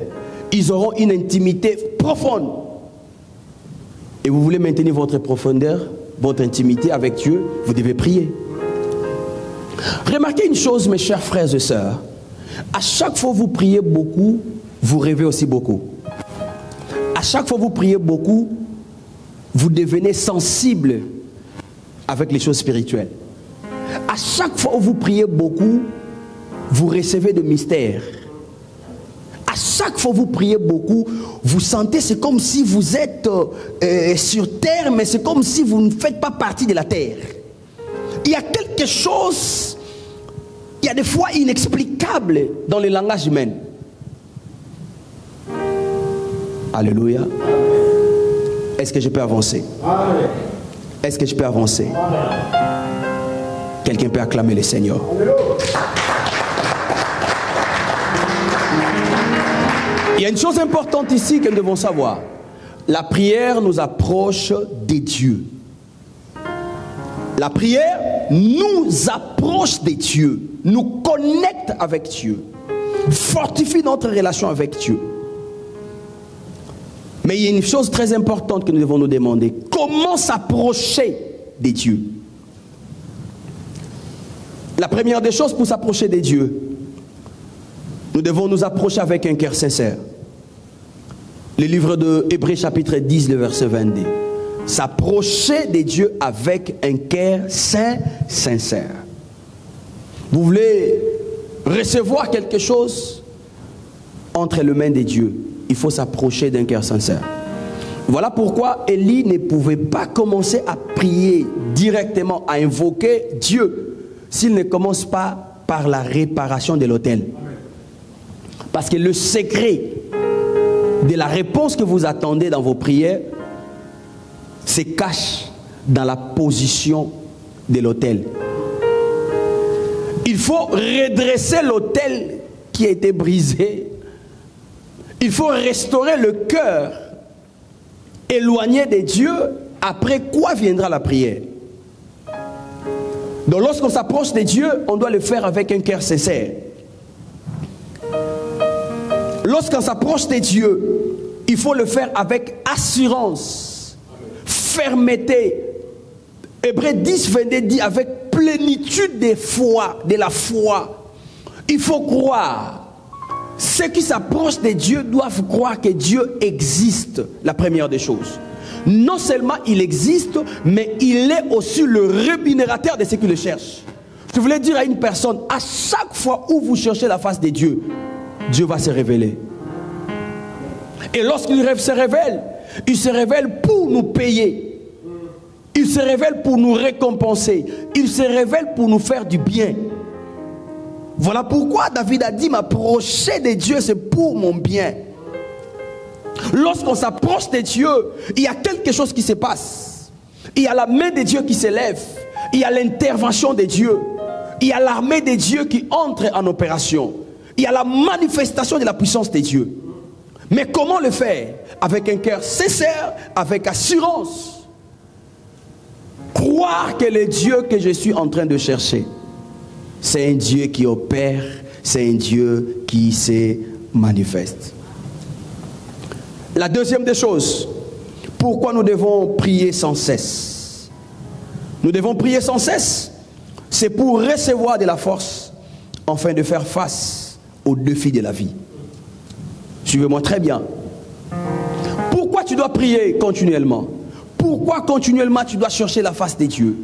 [SPEAKER 1] Ils auront une intimité profonde. Et vous voulez maintenir votre profondeur, votre intimité avec Dieu, vous devez prier. Remarquez une chose, mes chers frères et sœurs. À chaque fois que vous priez beaucoup, vous rêvez aussi beaucoup. À chaque fois que vous priez beaucoup, vous devenez sensible avec les choses spirituelles. À chaque fois que vous priez beaucoup, vous recevez de mystères. À chaque fois que vous priez beaucoup, vous sentez, c'est comme si vous êtes sur terre, mais c'est comme si vous ne faites pas partie de la terre. Il y a quelque chose, il y a des fois inexplicable dans le langage humain. Alléluia. Est-ce que je peux avancer? Est-ce que je peux avancer? Quelqu'un peut acclamer le Seigneur. Il y a une chose importante ici que nous devons savoir. La prière nous approche de Dieu. La prière nous approche de Dieu, nous connecte avec Dieu, fortifie notre relation avec Dieu. Mais il y a une chose très importante que nous devons nous demander. Comment s'approcher de Dieu? La première des choses pour s'approcher de Dieu, nous devons nous approcher avec un cœur sincère. Le livre de Hébreux chapitre 10, le verset 22. S'approcher de Dieu avec un cœur sincère. Vous voulez recevoir quelque chose entre les mains de Dieu, il faut s'approcher d'un cœur sincère. Voilà pourquoi Élie ne pouvait pas commencer à prier directement, à invoquer Dieu, s'il ne commence pas par la réparation de l'autel. Parce que le secret de la réponse que vous attendez dans vos prières se cache dans la position de l'autel. Il faut redresser l'autel qui a été brisé. Il faut restaurer le cœur éloigné de Dieu. Après quoi viendra la prière? Donc lorsqu'on s'approche de Dieu, on doit le faire avec un cœur sincère. Lorsqu'on s'approche de Dieu, il faut le faire avec assurance, fermeté. Hébreux 10, 22 dit avec plénitude de foi, de la foi. Il faut croire. Ceux qui s'approchent de Dieu doivent croire que Dieu existe, la première des choses. Non seulement il existe, mais il est aussi le rémunérateur de ceux qui le cherchent. Je voulais dire à une personne, à chaque fois où vous cherchez la face de Dieu, Dieu va se révéler. Et lorsqu'il se révèle pour nous payer. Il se révèle pour nous récompenser. Il se révèle pour nous faire du bien. Voilà pourquoi David a dit, m'approcher de Dieu, c'est pour mon bien. Lorsqu'on s'approche de Dieu, il y a quelque chose qui se passe. Il y a la main de Dieu qui s'élève. Il y a l'intervention de Dieu. Il y a l'armée de Dieu qui entre en opération. Il y a la manifestation de la puissance de Dieu. Mais comment le faire? Avec un cœur sincère, avec assurance. Croire que le Dieu que je suis en train de chercher, c'est un Dieu qui opère, c'est un Dieu qui se manifeste. La deuxième des choses, pourquoi nous devons prier sans cesse? Nous devons prier sans cesse, c'est pour recevoir de la force, afin de faire face aux défis de la vie. Suivez-moi très bien. Pourquoi tu dois prier continuellement? Pourquoi continuellement tu dois chercher la face de Dieu?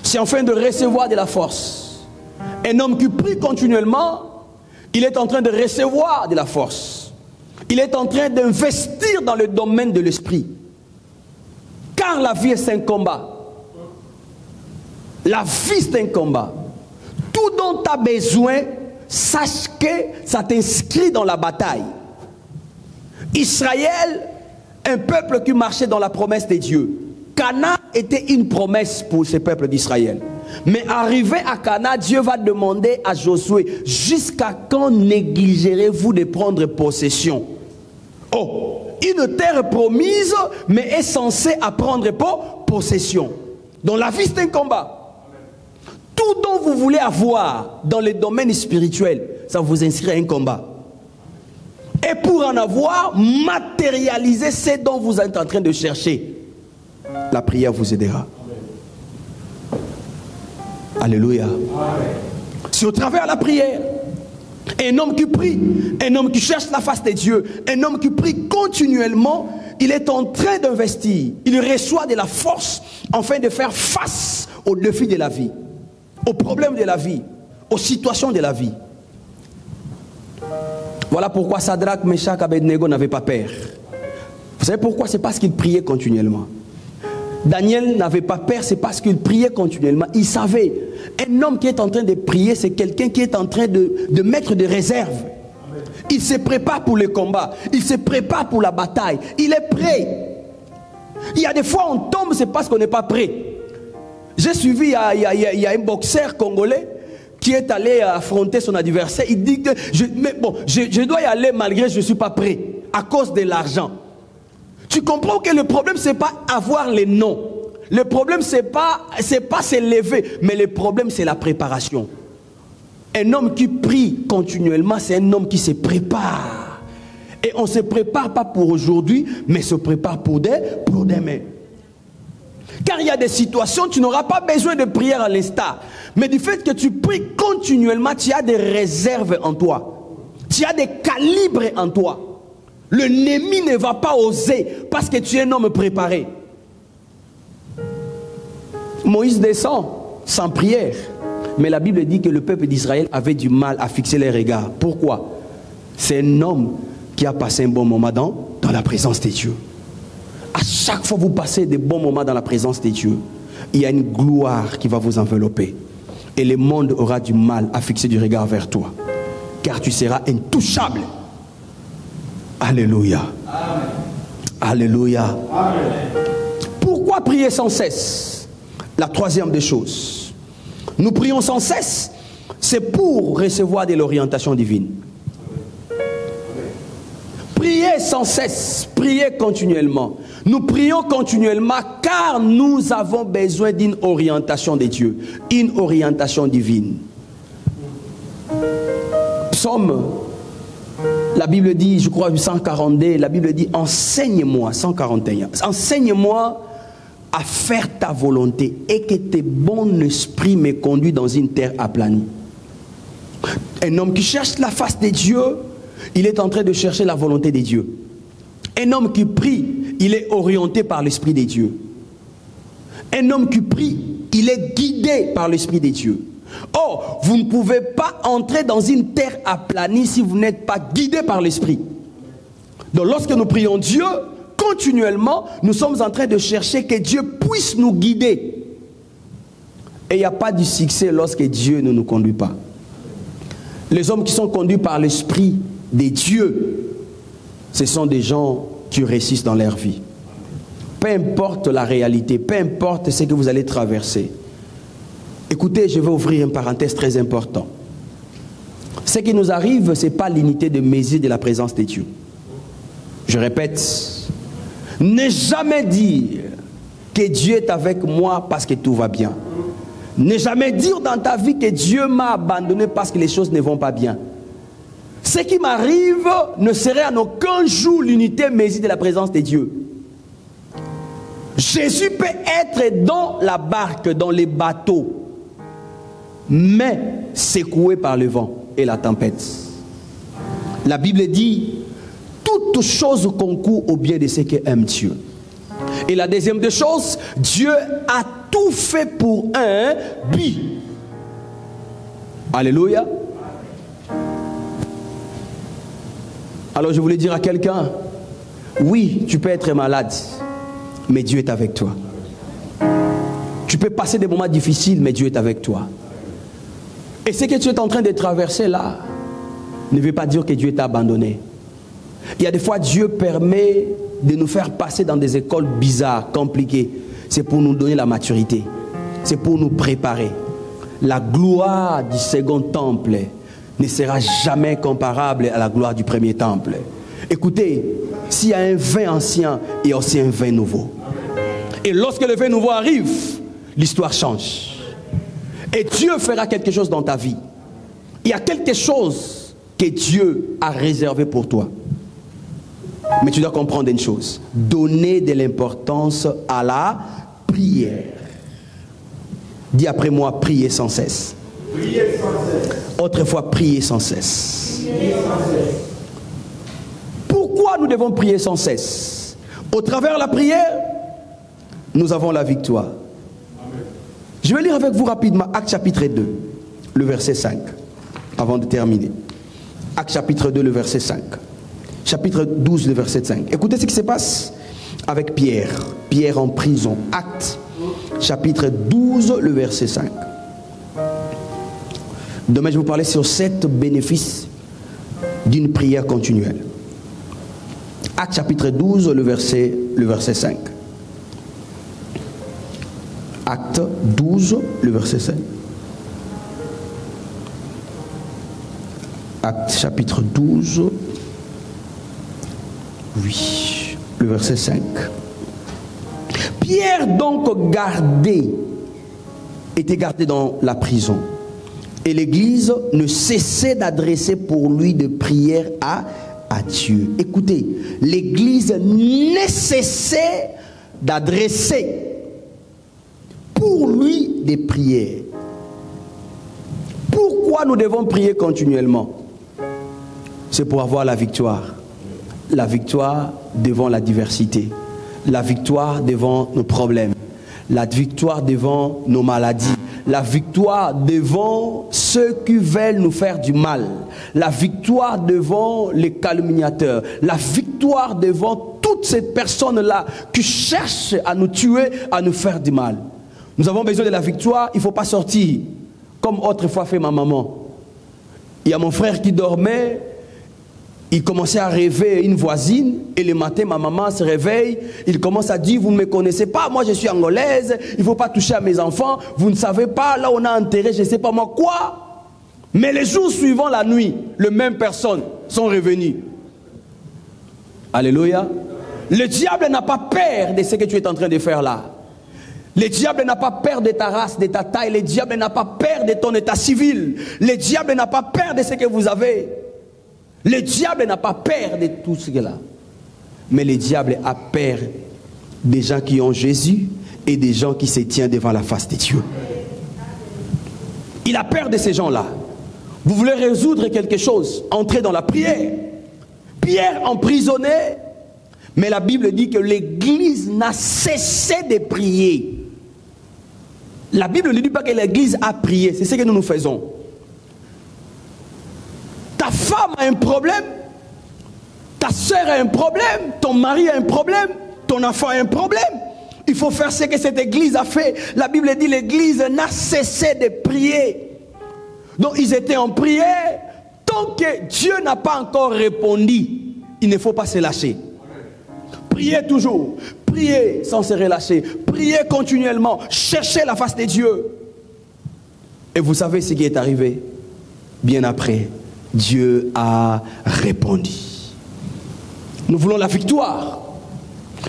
[SPEAKER 1] C'est afin de recevoir de la force. Un homme qui prie continuellement, il est en train de recevoir de la force. Il est en train d'investir dans le domaine de l'esprit. Car la vie est un combat. La vie c'est un combat. Tout dont tu as besoin, sache que ça t'inscrit dans la bataille. Israël, un peuple qui marchait dans la promesse de Dieu. Canaan était une promesse pour ce peuple d'Israël. Mais arrivé à Canaan, Dieu va demander à Josué, jusqu'à quand négligerez-vous de prendre possession? Oh, une terre promise, mais est censée prendre possession. Donc la vie c'est un combat. Tout dont vous voulez avoir dans le domaine spirituel, ça vous inscrit à un combat. Et pour en avoir, matérialiser ce dont vous êtes en train de chercher. La prière vous aidera. Alléluia. C'est au travers de la prière. Un homme qui prie, un homme qui cherche la face de Dieu, un homme qui prie continuellement, il est en train d'investir. Il reçoit de la force afin de faire face aux défis de la vie, aux problèmes de la vie, aux situations de la vie. Voilà pourquoi Sadrach, Meshach, Abednego n'avaient pas peur. Vous savez pourquoi? C'est parce qu'ils priaient continuellement. Daniel n'avait pas peur, c'est parce qu'il priait continuellement. Il savait, un homme qui est en train de prier, c'est quelqu'un qui est en train de mettre des réserves. Il se prépare pour le combat, il se prépare pour la bataille, il est prêt. Il y a des fois on tombe, c'est parce qu'on n'est pas prêt. J'ai suivi, il y a un boxeur congolais qui est allé affronter son adversaire. Il dit que je dois y aller malgré que je ne suis pas prêt, à cause de l'argent. Tu comprends que le problème, ce n'est pas avoir les noms. Le problème, ce n'est pas s'élever. Mais le problème, c'est la préparation. Un homme qui prie continuellement, c'est un homme qui se prépare. Et on ne se prépare pas pour aujourd'hui, mais se prépare pour demain. Car il y a des situations, tu n'auras pas besoin de prière à l'instant. Mais du fait que tu pries continuellement, tu as des réserves en toi. Tu as des calibres en toi. L'ennemi ne va pas oser parce que tu es un homme préparé. Moïse descend sans prière. Mais la Bible dit que le peuple d'Israël avait du mal à fixer les regards. Pourquoi? C'est un homme qui a passé un bon moment dans la présence de Dieu. À chaque fois que vous passez des bons moments dans la présence de Dieu, il y a une gloire qui va vous envelopper. Et le monde aura du mal à fixer du regard vers toi. Car tu seras intouchable. Alléluia. Amen. Alléluia. Amen. Pourquoi prier sans cesse? La troisième des choses. Nous prions sans cesse, c'est pour recevoir de l'orientation divine. Priez sans cesse, priez continuellement. Nous prions continuellement car nous avons besoin d'une orientation de Dieu, une orientation divine. Psaume, la Bible dit, je crois 142, la Bible dit enseigne-moi, 141, enseigne-moi à faire ta volonté et que tes bons esprits me conduisent dans une terre aplanie. Un homme qui cherche la face de Dieu, il est en train de chercher la volonté de Dieu. Un homme qui prie, il est orienté par l'Esprit de Dieu. Un homme qui prie, il est guidé par l'Esprit de Dieu. Or, vous ne pouvez pas entrer dans une terre aplanie si vous n'êtes pas guidé par l'Esprit. Donc lorsque nous prions Dieu, continuellement, nous sommes en train de chercher que Dieu puisse nous guider. Et il n'y a pas de succès lorsque Dieu ne nous conduit pas. Les hommes qui sont conduits par l'Esprit de Dieu, ce sont des gens qui réussissent dans leur vie. Peu importe la réalité, peu importe ce que vous allez traverser. Écoutez, je vais ouvrir une parenthèse très importante. Ce qui nous arrive, ce n'est pas l'unité de mesure de la présence de Dieu. Je répète, ne jamais dire que Dieu est avec moi parce que tout va bien. Ne jamais dire dans ta vie que Dieu m'a abandonné parce que les choses ne vont pas bien. Ce qui m'arrive ne serait en aucun jour l'unité mesure de la présence de Dieu. Jésus peut être dans la barque, dans les bateaux, mais secoué par le vent et la tempête. La Bible dit, toute chose concourt au bien de ceux qui aiment Dieu. Et la deuxième des choses, Dieu a tout fait pour un but. Alléluia. Alors je voulais dire à quelqu'un, oui, tu peux être malade, mais Dieu est avec toi. Tu peux passer des moments difficiles, mais Dieu est avec toi. Et ce que tu es en train de traverser là, ne veut pas dire que Dieu t'a abandonné. Il y a des fois, Dieu permet de nous faire passer dans des écoles bizarres, compliquées. C'est pour nous donner la maturité. C'est pour nous préparer. La gloire du second temple ne sera jamais comparable à la gloire du premier temple. Écoutez, s'il y a un vin ancien, il y a aussi un vin nouveau. Et lorsque le vin nouveau arrive, l'histoire change. Et Dieu fera quelque chose dans ta vie. Il y a quelque chose que Dieu a réservé pour toi. Mais tu dois comprendre une chose. Donner de l'importance à la prière. Dis après moi, prier sans cesse. Prier sans cesse. Autrefois, prier sans cesse. Prier sans cesse. Pourquoi nous devons prier sans cesse? Au travers de la prière, nous avons la victoire. Amen. Je vais lire avec vous rapidement Actes chapitre 2, le verset 5, avant de terminer. Actes chapitre 2, le verset 5. Chapitre 12, le verset 5. Écoutez ce qui se passe avec Pierre. Pierre en prison. Actes chapitre 12, le verset 5. Demain, je vais vous parler sur 7 bénéfices d'une prière continuelle. Actes chapitre 12, le verset 5. Actes 12, le verset 5. Actes chapitre 12. Oui, le verset 5. Pierre donc était gardé dans la prison. Et l'église ne cessait d'adresser pour lui des prières à Dieu. Écoutez, l'église ne cessait d'adresser pour lui des prières. Pourquoi nous devons prier continuellement? C'est pour avoir la victoire. la victoire devant la diversité, la victoire devant nos problèmes, la victoire devant nos maladies, la victoire devant ceux qui veulent nous faire du mal, la victoire devant les calomniateurs, la victoire devant toutes ces personnes-là qui cherchent à nous tuer, à nous faire du mal. Nous avons besoin de la victoire, il ne faut pas sortir comme autrefois fait ma maman. Il y a mon frère qui dormait, il commençait à rêver une voisine, et le matin, ma maman se réveille, il commence à dire, vous ne me connaissez pas, moi je suis angolaise, il ne faut pas toucher à mes enfants, vous ne savez pas, là on a enterré, je ne sais pas moi quoi. Mais les jours suivants, la nuit, les mêmes personnes sont revenues. Alléluia. Le diable n'a pas peur de ce que tu es en train de faire là. Le diable n'a pas peur de ta race, de ta taille, le diable n'a pas peur de ton état civil, le diable n'a pas peur de ce que vous avez. Le diable n'a pas peur de tout cela. Mais le diable a peur des gens qui ont Jésus et des gens qui se tiennent devant la face de Dieu. Il a peur de ces gens-là. Vous voulez résoudre quelque chose, entrez dans la prière. Pierre emprisonné, mais la Bible dit que l'église n'a cessé de prier. La Bible ne dit pas que l'église a prié, c'est ce que nous faisons. Ta femme a un problème, ta soeur a un problème, ton mari a un problème, ton enfant a un problème. Il faut faire ce que cette église a fait. La Bible dit que l'église n'a cessé de prier. Donc ils étaient en prière. Tant que Dieu n'a pas encore répondu, il ne faut pas se lâcher. Priez toujours, priez sans se relâcher, priez continuellement, cherchez la face de Dieu. Et vous savez ce qui est arrivé bien après. Dieu a répondu. Nous voulons la victoire.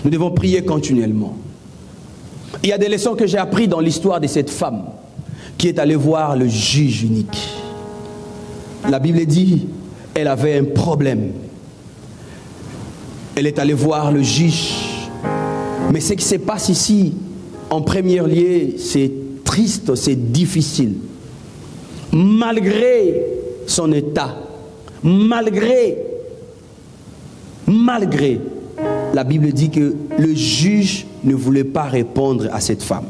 [SPEAKER 1] Nous devons prier continuellement. Il y a des leçons que j'ai apprises dans l'histoire de cette femme qui est allée voir le juge unique. La Bible dit, elle avait un problème. Elle est allée voir le juge. Mais ce qui se passe ici, en premier lieu, c'est triste, c'est difficile. Malgré son état, malgré, la Bible dit que le juge ne voulait pas répondre à cette femme.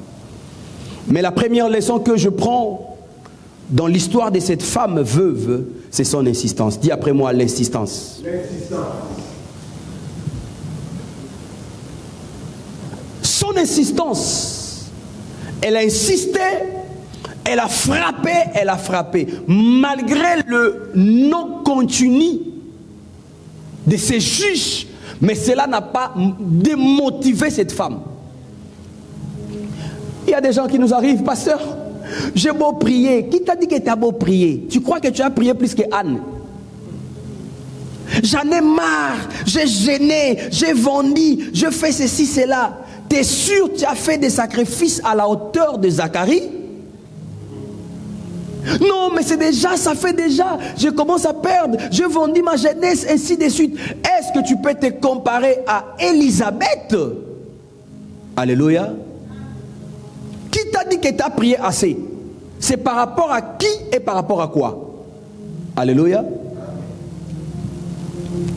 [SPEAKER 1] Mais la première leçon que je prends dans l'histoire de cette femme veuve, c'est son insistance. Dis après moi, l'insistance. Son insistance, elle a insisté, elle a frappé, malgré le non continu de ces juges, mais cela n'a pas démotivé cette femme. Il y a des gens qui nous arrivent, pasteur, j'ai beau prier. Qui t'a dit que tu as beau prier? Tu crois que tu as prié plus que Anne? J'en ai marre, j'ai gêné, j'ai vendu, je fais ceci, cela. Tu es sûr que tu as fait des sacrifices à la hauteur de Zacharie? Non, mais c'est déjà, ça fait déjà, je commence à perdre, je vendis ma jeunesse, ainsi de suite. Est-ce que tu peux te comparer à Élisabeth? Alléluia. Qui t'a dit que tu as prié assez? C'est par rapport à qui et par rapport à quoi? Alléluia.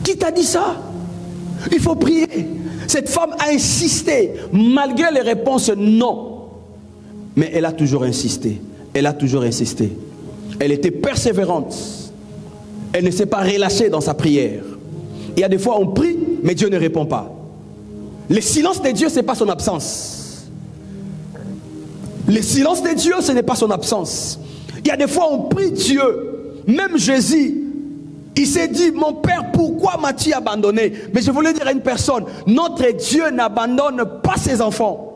[SPEAKER 1] Qui t'a dit ça? Il faut prier. Cette femme a insisté, malgré les réponses non. Mais elle a toujours insisté. Elle a toujours insisté. Elle était persévérante. Elle ne s'est pas relâchée dans sa prière. Il y a des fois on prie, mais Dieu ne répond pas. Le silence de Dieu, ce n'est pas son absence. Le silence de Dieu, ce n'est pas son absence. Il y a des fois on prie Dieu. Même Jésus, il s'est dit, mon Père, pourquoi m'as-tu abandonné? Mais je voulais dire à une personne, notre Dieu n'abandonne pas ses enfants.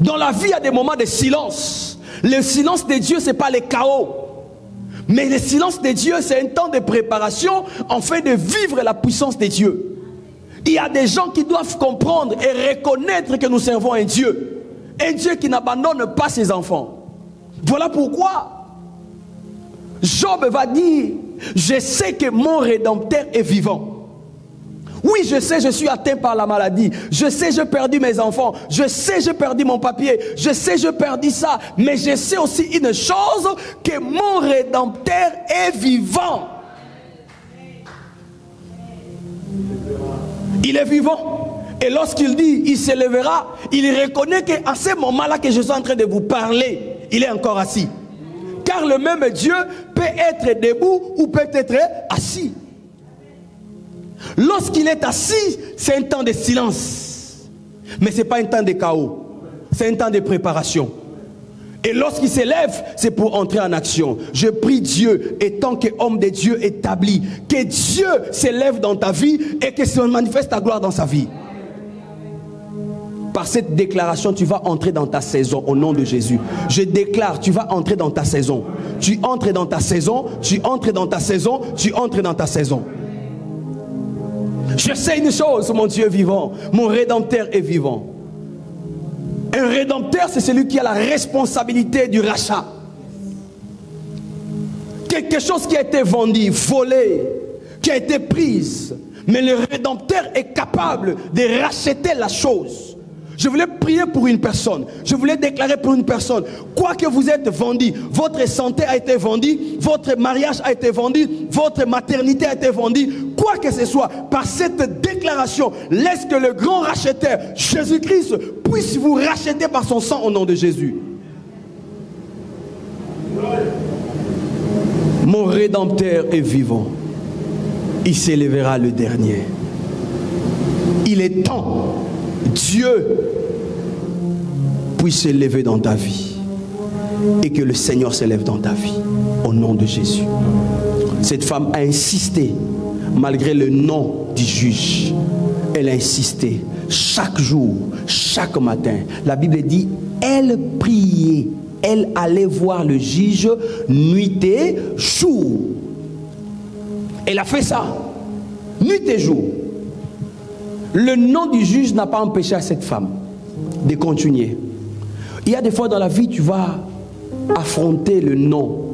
[SPEAKER 1] Dans la vie, il y a des moments de silence. Le silence de Dieu, ce n'est pas le chaos. Mais le silence de Dieu, c'est un temps de préparation afin de vivre la puissance de Dieu. Il y a des gens qui doivent comprendre et reconnaître que nous servons un Dieu. Un Dieu qui n'abandonne pas ses enfants. Voilà pourquoi Job va dire, je sais que mon Rédempteur est vivant. Oui, je sais, je suis atteint par la maladie. Je sais, j'ai perdu mes enfants. Je sais, j'ai perdu mon papier. Je sais, j'ai perdu ça. Mais je sais aussi une chose, que mon Rédempteur est vivant. Il est vivant. Et lorsqu'il dit, il s'élèvera, il reconnaît qu'à ce moment-là que je suis en train de vous parler, il est encore assis. Car le même Dieu peut être debout ou peut être assis. Lorsqu'il est assis, c'est un temps de silence. Mais ce n'est pas un temps de chaos. C'est un temps de préparation. Et lorsqu'il s'élève, c'est pour entrer en action. Je prie Dieu, étant qu'homme de Dieu établi, que Dieu s'élève dans ta vie et que se manifeste ta gloire dans sa vie. Par cette déclaration, tu vas entrer dans ta saison au nom de Jésus. Je déclare, tu vas entrer dans ta saison. Tu entres dans ta saison, tu entres dans ta saison, tu entres dans ta saison. Je sais une chose, mon Dieu vivant, mon Rédempteur est vivant. Un Rédempteur, c'est celui qui a la responsabilité du rachat. Quelque chose qui a été vendu, volé, qui a été prise. Mais le Rédempteur est capable de racheter la chose. Je voulais prier pour une personne. Je voulais déclarer pour une personne. Quoi que vous êtes vendu, votre santé a été vendue, votre mariage a été vendu, votre maternité a été vendue, quoi que ce soit, par cette déclaration, laisse que le grand racheteur, Jésus-Christ, puisse vous racheter par son sang au nom de Jésus. Mon Rédempteur est vivant. Il s'élèvera le dernier. Il est temps, Dieu puisse s'élever dans ta vie et que le Seigneur s'élève dans ta vie au nom de Jésus. Cette femme a insisté malgré le nom du juge. Elle a insisté chaque jour, chaque matin. La Bible dit, elle priait, elle allait voir le juge nuit et jour. Elle a fait ça nuit et jour. Le nom du juge n'a pas empêché à cette femme de continuer. Il y a des fois dans la vie, tu vas affronter le non.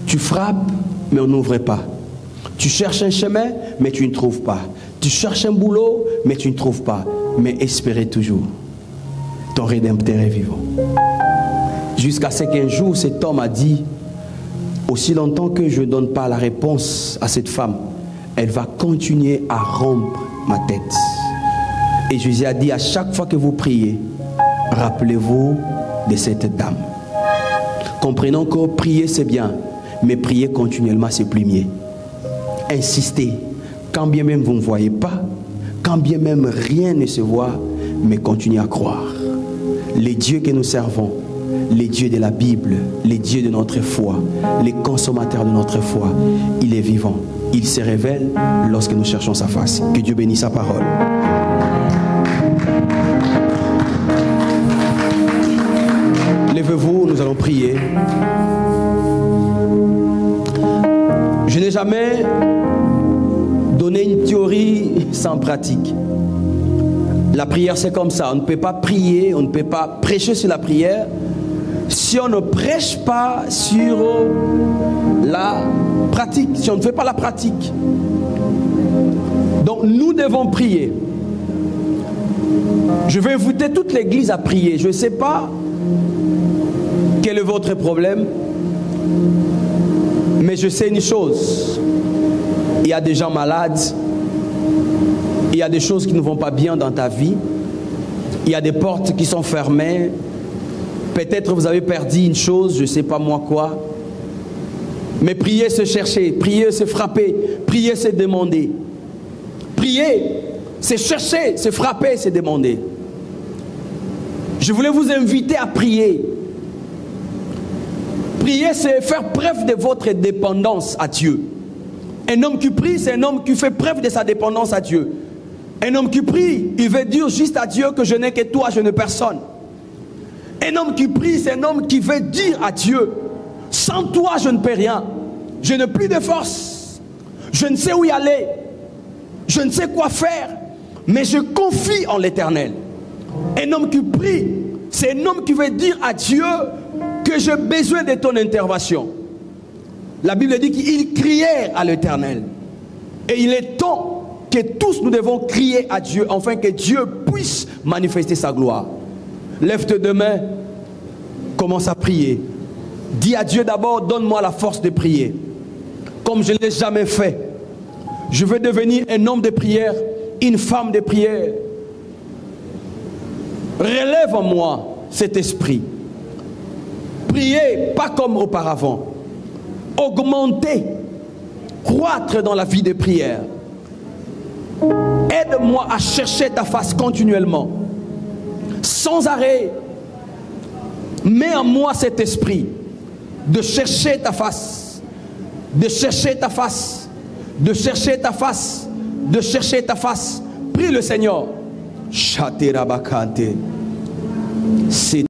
[SPEAKER 1] Tu frappes, mais on n'ouvre pas. Tu cherches un chemin, mais tu ne trouves pas. Tu cherches un boulot, mais tu ne trouves pas. Mais espérez toujours. Ton Rédempteur est vivant. Jusqu'à ce qu'un jour, cet homme a dit, aussi longtemps que je ne donne pas la réponse à cette femme, elle va continuer à rompre ma tête. Et Jésus a dit, à chaque fois que vous priez, rappelez-vous de cette dame. Comprenons que prier c'est bien, mais prier continuellement c'est plus mieux. Insistez, quand bien même vous ne voyez pas, quand bien même rien ne se voit, mais continuez à croire. Les dieux que nous servons, les dieux de la Bible, les dieux de notre foi, les consommateurs de notre foi, il est vivant. Il se révèle lorsque nous cherchons sa face. Que Dieu bénisse sa parole. Levez-vous, nous allons prier. Je n'ai jamais donné une théorie sans pratique. La prière, c'est comme ça. On ne peut pas prier, on ne peut pas prêcher sur la prière si on ne prêche pas sur la pratique, si on ne fait pas la pratique. Donc nous devons prier. Je vais inviter toute l'église à prier. Je ne sais pas quel est votre problème, mais je sais une chose. Il y a des gens malades, il y a des choses qui ne vont pas bien dans ta vie, il y a des portes qui sont fermées. Peut-être vous avez perdu une chose, je ne sais pas moi quoi. Mais prier, c'est chercher. Prier, c'est frapper. Prier, c'est demander. Prier, c'est chercher, c'est frapper, c'est demander. Je voulais vous inviter à prier. Prier, c'est faire preuve de votre dépendance à Dieu. Un homme qui prie, c'est un homme qui fait preuve de sa dépendance à Dieu. Un homme qui prie, il veut dire juste à Dieu que je n'ai que toi, je n'ai personne. Un homme qui prie, c'est un homme qui veut dire à Dieu, sans toi je ne peux rien. Je n'ai plus de force. Je ne sais où y aller. Je ne sais quoi faire. Mais je confie en l'Éternel. Un homme qui prie, c'est un homme qui veut dire à Dieu que j'ai besoin de ton intervention. La Bible dit qu'ils crièrent à l'Éternel. Et il est temps que tous nous devons crier à Dieu, afin que Dieu puisse manifester sa gloire. Lève tes deux mains, commence à prier. Dis à Dieu d'abord, donne-moi la force de prier. Comme je ne l'ai jamais fait. Je veux devenir un homme de prière une femme de prière. Relève en moi cet esprit. Priez pas comme auparavant. Augmentez, croître dans la vie de prière. Aide-moi à chercher ta face continuellement, sans arrêt. Mets en moi cet esprit de chercher ta face, de chercher ta face, de chercher ta face, de chercher ta face. Prie le Seigneur. C'est